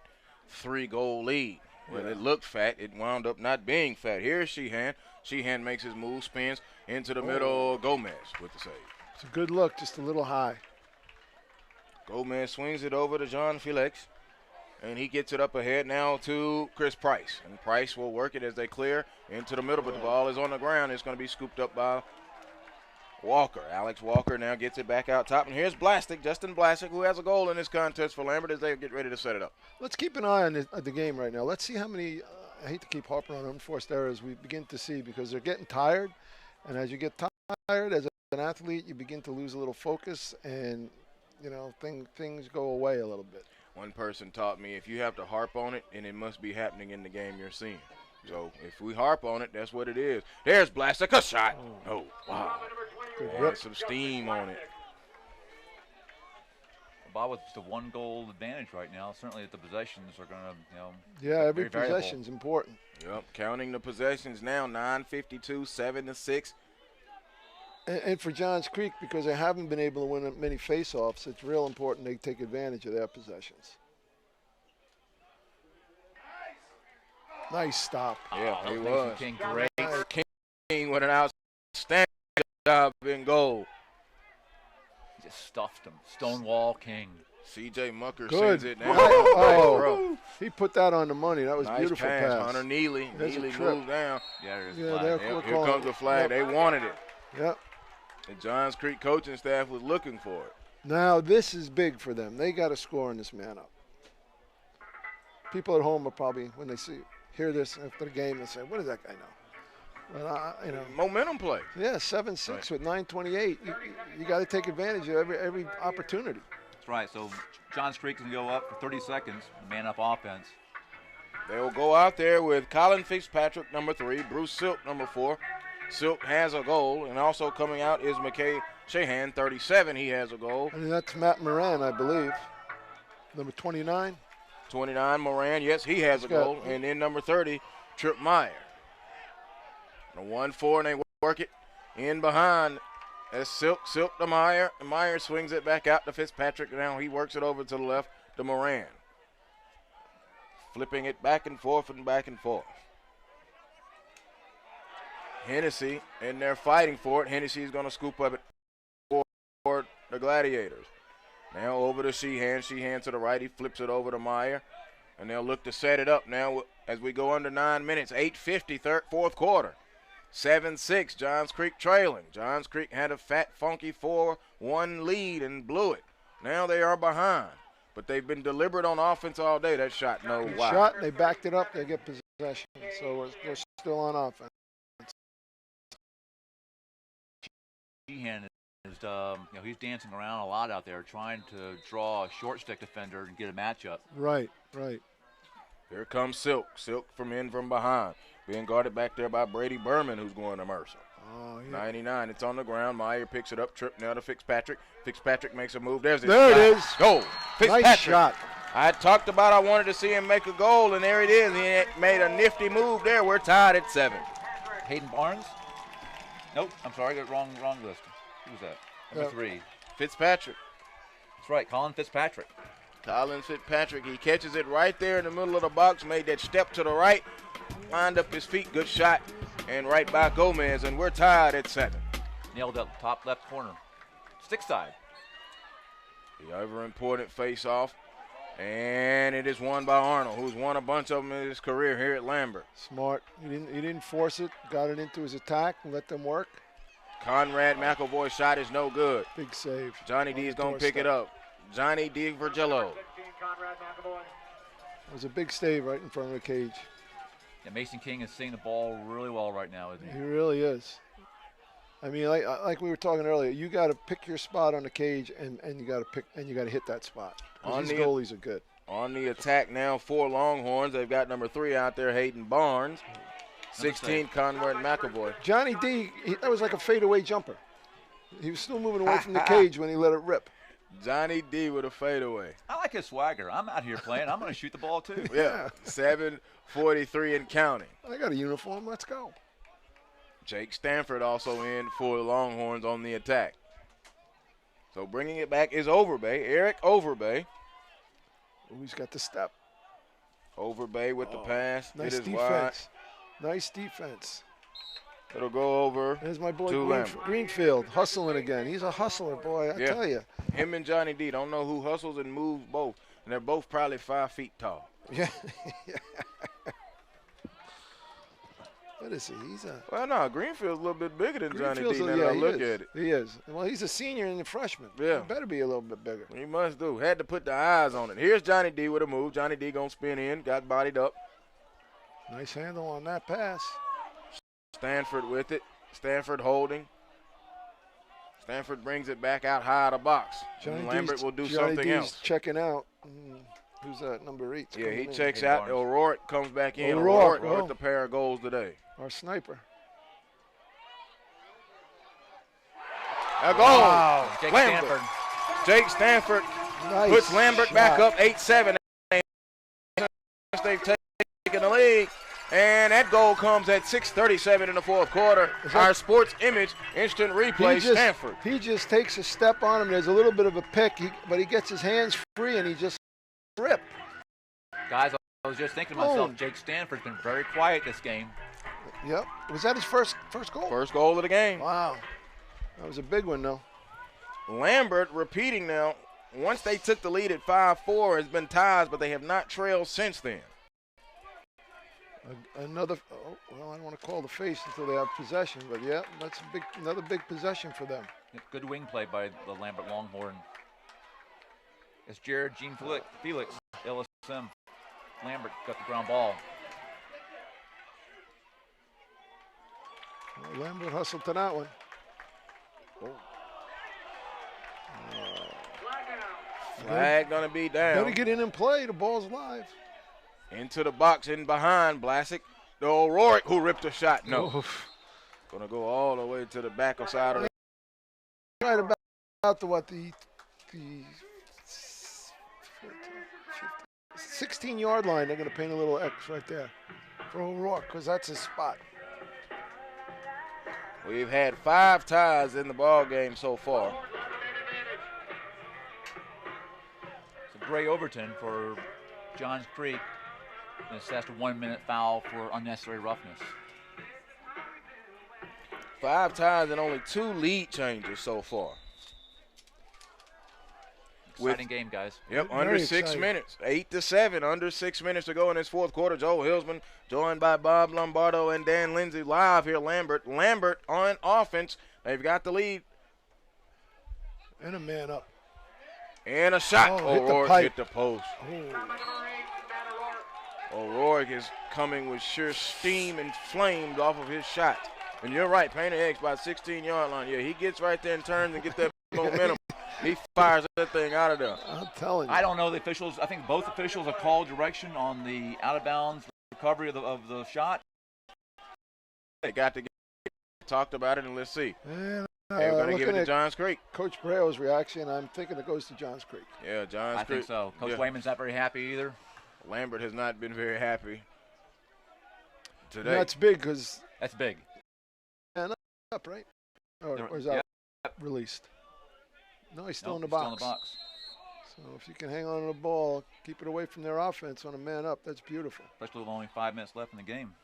3-goal lead. Well, it looked fat. It wound up not being fat. Here's Sheehan. Sheehan makes his move, spins into the middle. Gomez with the save. It's a good look, just a little high. Gomez swings it over to John Felix, and he gets it up ahead now to Chris Price. And Price will work it as they clear into the middle, but the ball is on the ground. It's going to be scooped up by Walker. Alex Walker now gets it back out top. And here's Justin Blastic, who has a goal in this contest for Lambert as they get ready to set it up. Let's keep an eye on the game right now. Let's see how many, I hate to keep harping on unforced errors, we begin to see, because they're getting tired. And as you get tired as an athlete, you begin to lose a little focus, and things go away a little bit. One person taught me, if you have to harp on it, and it must be happening in the game you're seeing. So if we harp on it, that's what it is. There's Blastic, a shot. Oh, wow. Good Had rip. some steam on it. Bob with just a 1-goal advantage right now. Certainly, the possessions are going to, Yeah, every very variable. possession's important. Yep, counting the possessions now, 9:52, 7-6. And for Johns Creek, because they haven't been able to win many face-offs, it's real important they take advantage of their possessions. Nice stop. Yeah, he Nathan was. King, great. King with an outstanding job in goal. Just stuffed him. Stonewall King. C.J. Mucker Good. sends it down. Oh, he put that on the money. That was Nice beautiful pass. pass. Hunter Neely. There's a Neely trip. moves down. Yeah, there's Yeah, a flag. they're Yep, We're here calling comes the it. flag. Yep. They wanted it. Yep. The Johns Creek coaching staff was looking for it. Now this is big for them. They got to score in this man up. people at home are probably, when they hear this after the game, they say, what does that guy know? Well, you know. Momentum play. Yeah, 7-6 Right. with 9:28. You got to take advantage of every opportunity. That's right. So Johns Creek can go up for 30 seconds, man up offense. They'll go out there with Colin Fitzpatrick, number 3, Bruce Silk, number 4. Silk has a goal, and also coming out is McKay Shahan, 37. He has a goal. And that's Matt Moran, I believe. Number 29. 29, Moran, yes, he has a goal. And then number 30, Trip Meyer. And a 1-4, and they work it in behind. That's Silk to Meyer. And Meyer swings it back out to Fitzpatrick. Now he works it over to the left to Moran. Flipping it back and forth and back and forth. Hennessy, and they're fighting for it. Hennessy's going to scoop up it for the Gladiators. Now over to Sheehan. Sheehan to the right. He flips it over to Meyer. And they'll look to set it up now as we go under 9 minutes. 8:50, fourth quarter. 7-6, Johns Creek trailing. Johns Creek had a fat, funky 4-1 lead and blew it. Now they are behind. But they've been deliberate on offense all day. That shot, no wow. Shot, they backed it up. They get possession. So we're still on offense. Sheehan is, he's dancing around a lot out there, trying to draw a short stick defender and get a matchup. Right. Here comes Silk. Silk from behind. Being guarded back there by Brady Berman, who's going to Mercer. Oh, yeah. 99, it's on the ground. Meyer picks it up, trip now to Fitzpatrick. Fitzpatrick makes a move. There it is. Goal. Fitzpatrick. Nice shot. I talked about I wanted to see him make a goal, and there it is. He made a nifty move there. We're tied at 7. Hayden Barnes? Nope, I'm sorry, I got wrong list. Who's that? Number 3. Fitzpatrick. That's right, Colin Fitzpatrick. Colin Fitzpatrick, he catches it right there in the middle of the box, made that step to the right, lined up his feet, good shot, and right by Gomez, and we're tied at 7. Nailed up top left corner. Stick side. The ever-important face-off, and it is won by Arnold, who's won a bunch of them in his career here at Lambert. Smart. He didn't force it, got it into his attack and let them work. Conrad McElvoy's shot is no good. Big save. Johnny D is going to pick it up. Johnny D. Virgillo. It was a big save right in front of the cage. Yeah, Mason King is seeing the ball really well right now, isn't he? He really is. I mean, like we were talking earlier, you got to pick your spot on the cage, and you got to hit that spot. These goalies are good. On the attack now for Longhorns, they've got number 3 out there, Hayden Barnes. 16, Conrad McElvoy. Johnny D, that was like a fadeaway jumper. He was still moving away from the cage when he let it rip. Johnny D with a fadeaway. I like his swagger. I'm out here playing. I'm going to shoot the ball too. Yeah, 7:43 and counting. I got a uniform. Let's go. Jake Stanford also in for the Longhorns on the attack. So bringing it back is Overbay, Eric Overbay. Oh, he's got the step. Overbay with the pass. Nice it is defense. wide. Nice defense. It'll go over. There's my boy to Greenfield hustling again. He's a hustler, boy. I tell you. Him and Johnny D don't know who hustles and moves both, and they're both probably 5 feet tall. Yeah. What is he? Well, no, Greenfield's a little bit bigger than Johnny D. Now yeah, that I look at it. He is. Well, he's a senior and a freshman. Yeah. He better be a little bit bigger. He must do. Had to put the eyes on it. Here's Johnny D with a move. Johnny D gonna spin in. Got bodied up. Nice handle on that pass. Stanford with it. Stanford holding. Stanford brings it back out high of the box. Lambert will do something else. Checking out. Who's that, number 8? Yeah, he checks out. O'Rourke comes back in. O'Rourke with a pair of goals today. Our sniper. A goal. Wow. Jake Lambert. Stanford. Jake Stanford puts Lambert back up 8-7. They've taken the lead. And that goal comes at 6:37 in the fourth quarter. Our sports image instant replay, Stanford. He just takes a step on him. There's a little bit of a pick, but he gets his hands free and he just rip. Guys, I was just thinking to myself, Jake Stanford's been very quiet this game. Yep. Was that his first goal? First goal of the game. Wow. That was a big one, though. Lambert repeating now. Once they took the lead at 5-4, has been ties, but they have not trailed since then. Another, I don't want to call the face until they have possession, but yeah, that's another big possession for them. Good wing play by the Lambert Longhorn. It's Jared Gene Felix, LSM. Lambert got the ground ball. Well, Lambert hustled to that one. Flag gonna be down. Better get in and play. The ball's live. Into the box in behind Blasick. The O'Rourke who ripped a shot. No. Oof. Gonna go all the way to the back of side of the. Right about the 16-yard line. They're going to paint a little X right there for O'Rourke because that's his spot. We've had 5 ties in the ball game so far. So Gray Overton for Johns Creek. And assessed a 1-minute foul for unnecessary roughness. 5 ties and only 2 lead changes so far. Exciting game, guys. Yep, Very under 6 exciting. minutes. 8-7, under 6 minutes to go in this fourth quarter. Joe Hillsman joined by Bob Lombardo and Dan Lindsay live here. Lambert on offense. They've got the lead. And a man up. And a shot. Oh, hit the O'Rourke pipe. hit the post. O'Rourke is coming with sheer steam and flames off of his shot. And you're right, Painter X by 16-yard line. Yeah, he gets right there and turns and get that momentum. He fires that thing out of there. I'm telling you. I don't know the officials. I think both officials have called direction on the out-of-bounds recovery of the shot. They got to get talked about it, and let's see. And, They're going to give it looking to at Johns Creek. Coach Breo's reaction, I'm thinking it goes to Johns Creek. Yeah, Johns I Creek. think so. Coach Yeah. Wayman's not very happy either. Lambert has not been very happy today. And that's big because That's big. up, right? Or They're- is that released? No, he's still Nope, in the he's box. Still in the box. So if you can hang on to the ball, keep it away from their offense on a man up, that's beautiful. Especially with only 5 minutes left in the game.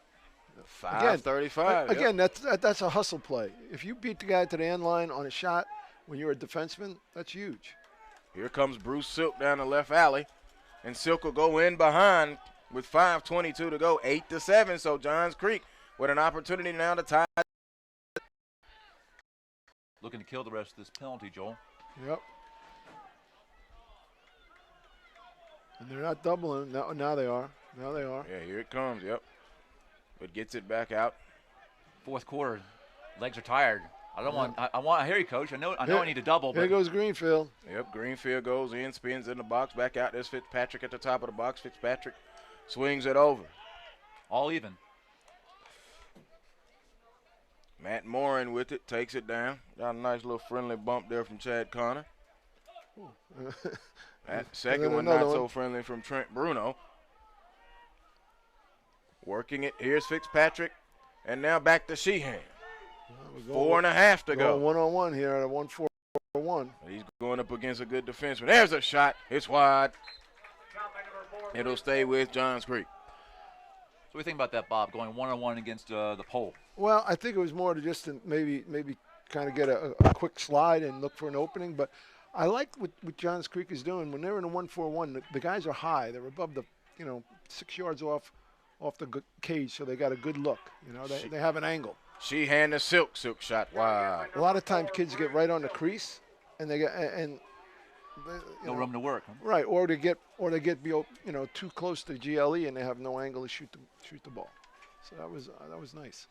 5:35. Again, that's a hustle play. If you beat the guy to the end line on a shot when you're a defenseman, that's huge. Here comes Bruce Silk down the left alley. And Silk will go in behind with 5:22 to go, 8-7. So Johns Creek with an opportunity now to tie. Looking to kill the rest of this penalty, Joel. Yep. And they're not doubling. Now they are. Now they are. Yeah, here it comes. Yep. But gets it back out. Fourth quarter, legs are tired. I don't want. I hear you, Coach. I know I need to double. Here But goes Greenfield. Yep, Greenfield goes in, spins in the box, back out. There's Fitzpatrick at the top of the box. Fitzpatrick swings it over. all even. Matt Morin with it, takes it down. Got a nice little friendly bump there from Chad Connor. That second then one not another so one. friendly from Trent Bruno. Working it. Here's Fitzpatrick. And now back to Sheehan. 4.5 to go. One-on-one here at a 1-4-1. He's going up against a good defenseman. There's a shot. It's wide. It'll stay with Johns Creek. So what do you think about that, Bob? Going one-on-one against the pole. Well, I think it was more to just to maybe kind of get a quick slide and look for an opening. But I like what Johns Creek is doing. When they're in a 1-4-1, the guys are high. They're above the, 6 yards off the cage, so they got a good look. They have an angle. Sheehan to Silk. Silk shot wide. A lot of times kids get right on the crease, and they get No room to work. Huh? right, or they get too close to GLE and they have no angle to shoot the ball. So that was nice.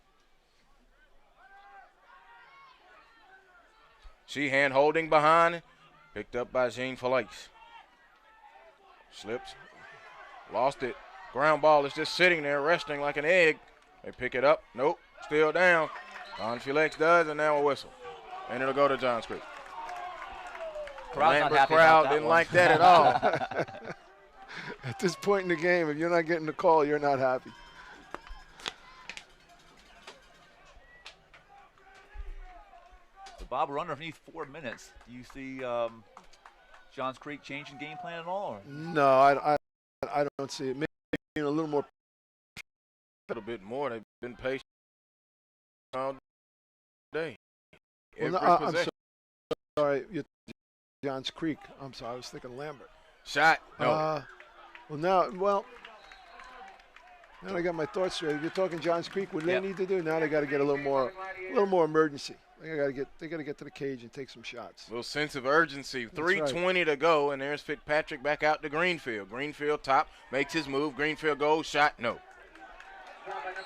Sheehan holding behind. Picked up by Jean Felice. Slips. Lost it. Ground ball is just sitting there resting like an egg. They pick it up. Nope. Still down. Don Felix does, and now a whistle. And it'll go to Johns Creek. Crowd's not Lambert happy crowd about that didn't one. like that at all. At this point in the game, if you're not getting the call, you're not happy. So Bob, we're underneath 4 minutes. Do you see Johns Creek changing game plan at all? Or? No, I don't see it. Maybe a little more. A little bit more. They've been patient all day. Well, Every no, I'm possession. sorry, Johns Creek. I'm sorry, I was thinking Lambert. Shot. No. Now I got my thoughts straight. If you're talking Johns Creek, what do they Yep. need to do? Now they got to get a little more emergency. They got to get to the cage and take some shots. Little sense of urgency. That's 3:20 to go, and there's Fitzpatrick back out to Greenfield. Greenfield top, makes his move. Greenfield goes, shot, no.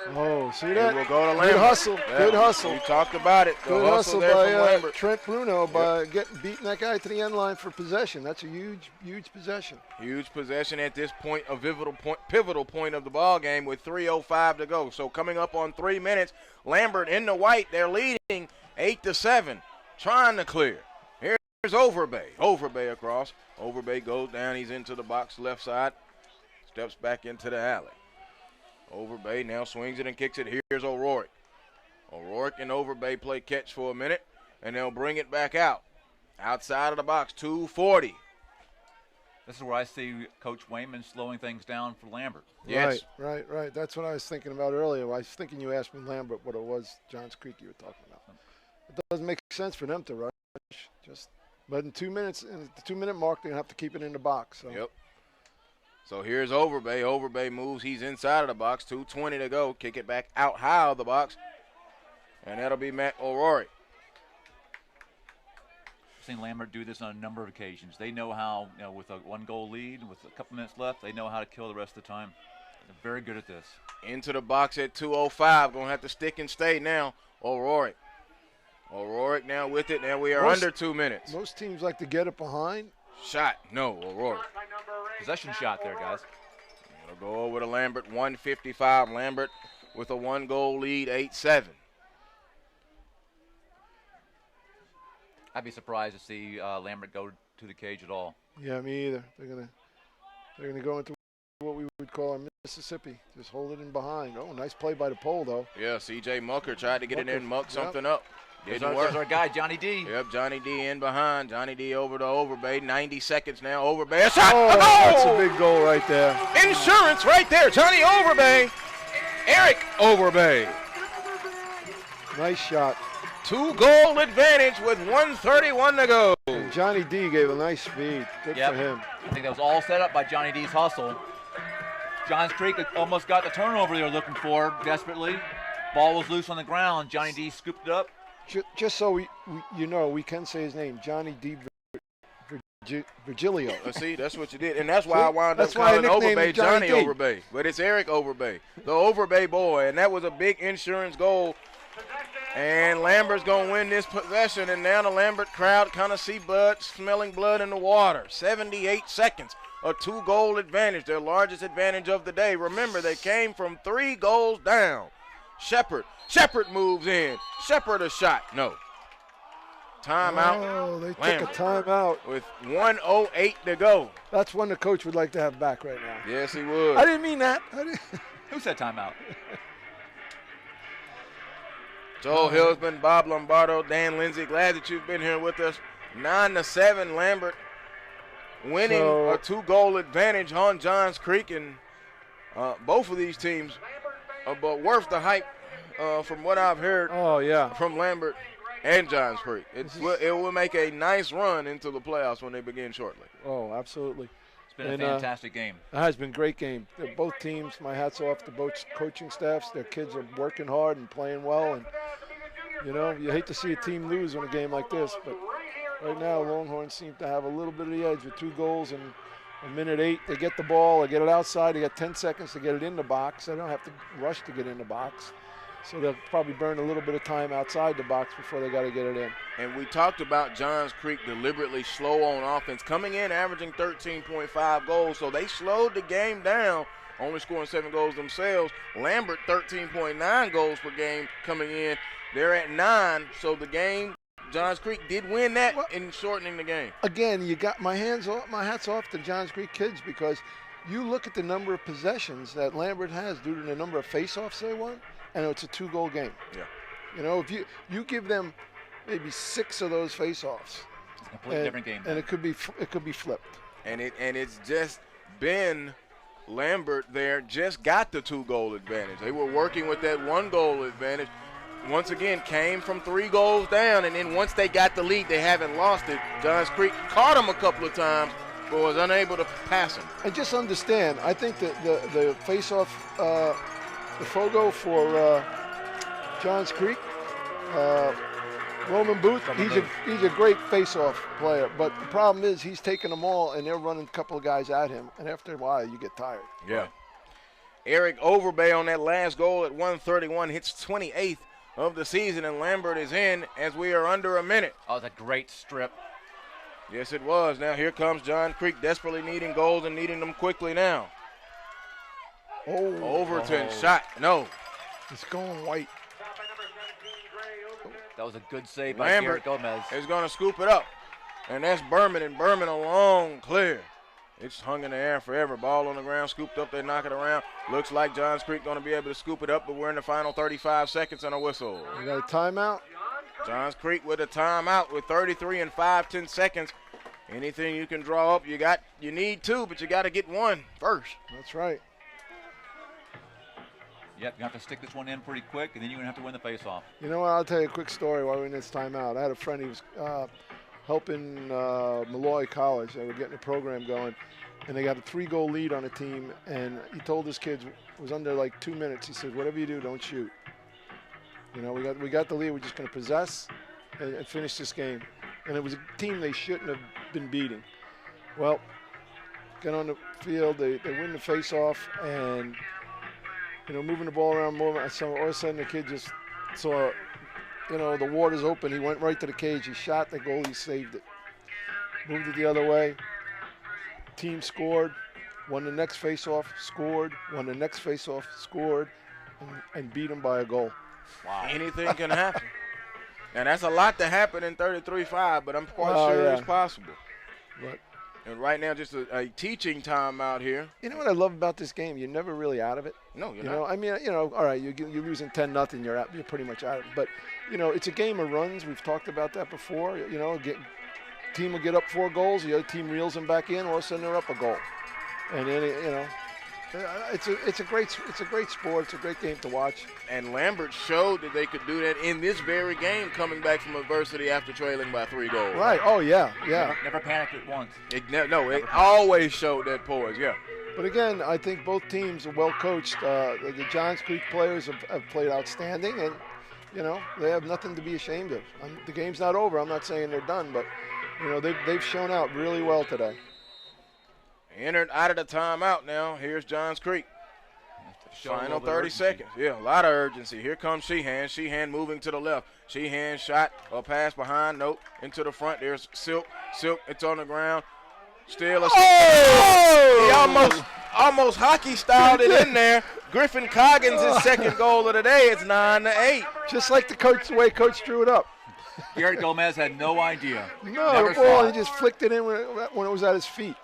Oh, see It that? will go to Good Lambert. hustle. Yeah, Good hustle. We talked about it. The Good hustle there by from Lambert. Trent Bruno by beating that guy to the end line for possession. That's a huge possession. Huge possession at this point, a pivotal point of the ball game with 3:05 to go. So coming up on 3 minutes, Lambert in the white. They're leading 8-7, trying to clear. Here's Overbay. Overbay across. Overbay goes down. He's into the box left side. Steps back into the alley. Overbay now swings it and kicks it. Here's O'Rourke. O'Rourke and Overbay play catch for a minute, and they'll bring it back out. Outside of the box, 2:40. This is where I see Coach Wayman slowing things down for Lambert. Yes. Right. That's what I was thinking about earlier. I was thinking you asked me Lambert what it was, Johns Creek you were talking about. It doesn't make sense for them to rush. But in 2 minutes, in the 2 minute mark, they're going to have to keep it in the box. So. Yep. So here's Overbay. Overbay moves. He's inside of the box. 2:20 to go. Kick it back out high of the box. And that'll be Matt O'Rourke. I've seen Lambert do this on a number of occasions. They know how, with a 1-goal lead, with a couple minutes left, they know how to kill the rest of the time. They're very good at this. Into the box at 2:05. Going to have to stick and stay now. O'Rourke. O'Rourke now with it. Now we are under 2 minutes. Most teams like to get it behind. Shot. No, O'Rourke. Possession shot there, guys. It'll go over to Lambert. 1:55. Lambert with a 1-goal lead, 8-7. I'd be surprised to see Lambert go to the cage at all. Yeah, me either. They're gonna go into what we would call our Mississippi. Just hold it in behind. Oh, nice play by the pole though. Yeah, C.J. Mucker tried to get in there and muck something up. There's Didn't work. our guy, Johnny D. Yep, Johnny D in behind. Johnny D over to Overbay. 90 seconds now. Overbay. A shot. Oh, A goal! that's a big goal right there. Insurance right there. Johnny Overbay. Eric Overbay. Nice shot. 2-goal advantage with 1:31 to go. And Johnny D gave a nice speed. Good for him. I think that was all set up by Johnny D's hustle. Johns Creek almost got the turnover they were looking for desperately. Ball was loose on the ground. Johnny D scooped it up. Just so we can say his name, Johnny D. Virgilio. See, that's what you did. And that's why I wound up That's why I calling nicknamed Overbay him Johnny Johnny D. Overbay. But it's Eric Overbay, the Overbay boy. And that was a big insurance goal. And Lambert's going to win this possession. And now the Lambert crowd kind of see blood, smelling blood in the water. 78 seconds, a 2-goal advantage, their largest advantage of the day. Remember, they came from 3 goals down. Shepard moves in. Shepard a shot. No. Timeout. Oh, they Lambert. took a timeout. With 1:08 to go. That's one the coach would like to have back right now. Yes, he would. I didn't mean that. Who said timeout? Joel Hillsman, Bob Lombardo, Dan Lindsay, glad that you've been here with us. 9-7, Lambert winning a 2-goal advantage on Johns Creek, and both of these teams are but worth the hype from what I've heard from Lambert and Johns Creek. It will make a nice run into the playoffs when they begin shortly. Oh, absolutely. It's been a fantastic game. It has been a great game. Both teams, my hat's off to both coaching staffs. Their kids are working hard and playing well. And, you hate to see a team lose in a game like this. But right now, Longhorns seem to have a little bit of the edge with 2 goals and a minute 8. They get the ball. They get it outside. They got 10 seconds to get it in the box. They don't have to rush to get in the box. So they'll probably burn a little bit of time outside the box before they got to get it in. And we talked about Johns Creek deliberately slow on offense, coming in averaging 13.5 goals. So they slowed the game down, only scoring 7 goals themselves. Lambert, 13.9 goals per game coming in. They're at 9. So the game, Johns Creek did win that in shortening the game. Again, you got my hats off to the Johns Creek kids, because you look at the number of possessions that Lambert has due to the number of face-offs they won, and it's a 2-goal game. Yeah. If you give them maybe 6 of those face-offs, it's a completely different game. And it could be flipped. And it's just been Lambert there just got the 2-goal advantage. They were working with that 1-goal advantage. Once again, came from 3 goals down, and then once they got the lead, they haven't lost it. Johns Creek caught them a couple of times, but was unable to pass them. And just understand, I think that the face-off, the Fogo for Johns Creek, Roman Booth, he's a great face-off player, but the problem is he's taking them all, and they're running a couple of guys at him, and after a while you get tired. Yeah. Eric Overbay on that last goal at 1:31 hits 28th of the season, and Lambert is in as we are under a minute. Oh, it's a great strip. Yes, it was. Now here comes John Creek desperately needing goals and needing them quickly now. Oh, Overton shot. No. it's going white. That was a good save by Lambert Garrett Gomez. is going to scoop it up. And that's Berman, and Berman a long clear. It's hung in the air forever. Ball on the ground, scooped up, they knock it around. Looks like Johns Creek going to be able to scoop it up, but we're in the final 35 seconds and a whistle. We got a timeout. Johns Creek with a timeout with 33 and 5/10 seconds. Anything you can draw up, you need two, but you got to get one first. That's right. Yep, you have to stick this one in pretty quick, and then you're going to have to win the face-off. You know what? I'll tell you a quick story while we're in this timeout. I had a friend, he was helping Malloy College. They were getting a program going, and they got a 3-goal lead on the team, and he told his kids, it was under like 2 minutes, he said, whatever you do, don't shoot. You know, we got the lead, we're just going to possess and finish this game. And it was a team they shouldn't have been beating. Well, get on the field, they win the face-off, and you know, moving the ball around more. So all of a sudden the kid just saw, you know, the water's open. He went right to the cage. He shot the goal. He saved it. Moved it the other way. Team scored. Won the next face-off. Scored. Won the next face-off. Scored. And beat him by a goal. Wow. Anything can happen. And that's a lot to happen in 33-5, but I'm quite sure it's possible. But and right now, just a teaching time out here. you know what I love about this game? You're never really out of it. No, you're You not. know, I mean, you know, all right, you're losing 10-0. You're pretty much out of it. But you know, it's a game of runs. We've talked about that before. You know, team will get up 4 goals. The other team reels them back in. All of a sudden, they're up a goal. And then you know, it's a great sport. It's a great game to watch. And Lambert showed that they could do that in this very game, coming back from adversity after trailing by 3 goals. Right. Oh yeah, yeah. Never panicked at once. It always showed that poise. Yeah. But again, I think both teams are well coached. The Johns Creek players have played outstanding, and you know they have nothing to be ashamed of. The game's not over. I'm not saying they're done, but you know they've shown out really well today. Entered out of the timeout now. Here's Johns Creek. Show a Final little bit of 30 urgency. seconds. Yeah, a lot of urgency. Here comes Sheehan. Sheehan moving to the left. Sheehan shot or pass behind. Nope. Into the front. There's Silk. Silk, it's on the ground. Still a He almost hockey styled it in there. Griffin Coggins' second goal of the day. It's 9-8. Just like the way Coach drew it up. Garrett Gomez had no idea. No, Never the saw ball, it. he just flicked it in when it was at his feet.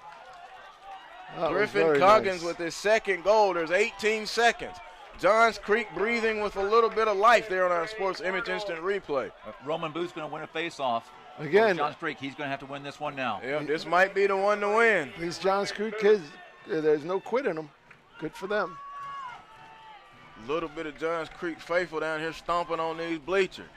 That was Griffin very Coggins nice. with his second goal. There's 18 seconds. Johns Creek breathing with a little bit of life there on our Sports Image Instant Replay. Roman Booth's going to win a face-off. Again, Johns Creek, he's going to have to win this one now. Yeah, this might be the one to win. these Johns Creek kids, there's no quit in them. Good for them. Little bit of Johns Creek faithful down here stomping on these bleachers.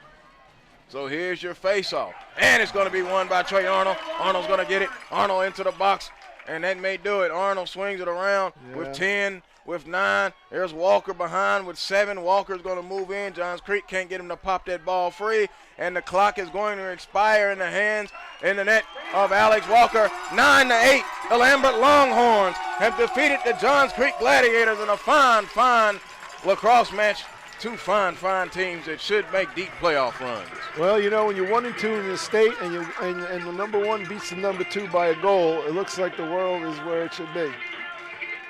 So here's your face-off. And it's going to be won by Trey Arnold. Arnold's going to get it. Arnold into the box. And that may do it. Arnold swings it around with 10, with 9. There's Walker behind with 7. Walker's going to move in. Johns Creek can't get him to pop that ball free. And the clock is going to expire in the hands, in the net of Alex Walker. 9-8. The Lambert Longhorns have defeated the Johns Creek Gladiators in a fine lacrosse match. 2 fine teams that should make deep playoff runs. Well, you know, when you're 1-2 in the state and the number 1 beats the number 2 by a goal, it looks like the world is where it should be.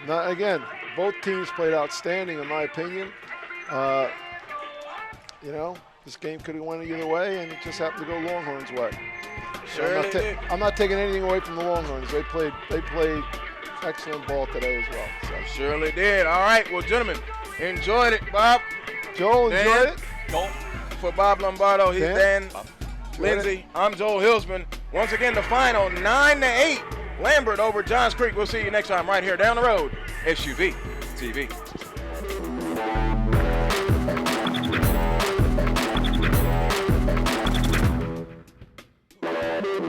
Now, again, both teams played outstanding, in my opinion. You know, this game could have went either way, and it just happened to go Longhorns' way. I'm not taking anything away from the Longhorns. They played excellent ball today as well. So. Surely did. All right, well, gentlemen, enjoyed it, Bob. Joel, Dan, enjoyed it? Joel. For Bob Lombardo, he's Dan. Dan Lindsay. I'm Joel Hilsman. Once again, the final 9-8. Lambert over Johns Creek. We'll see you next time right here down the road. SUV TV.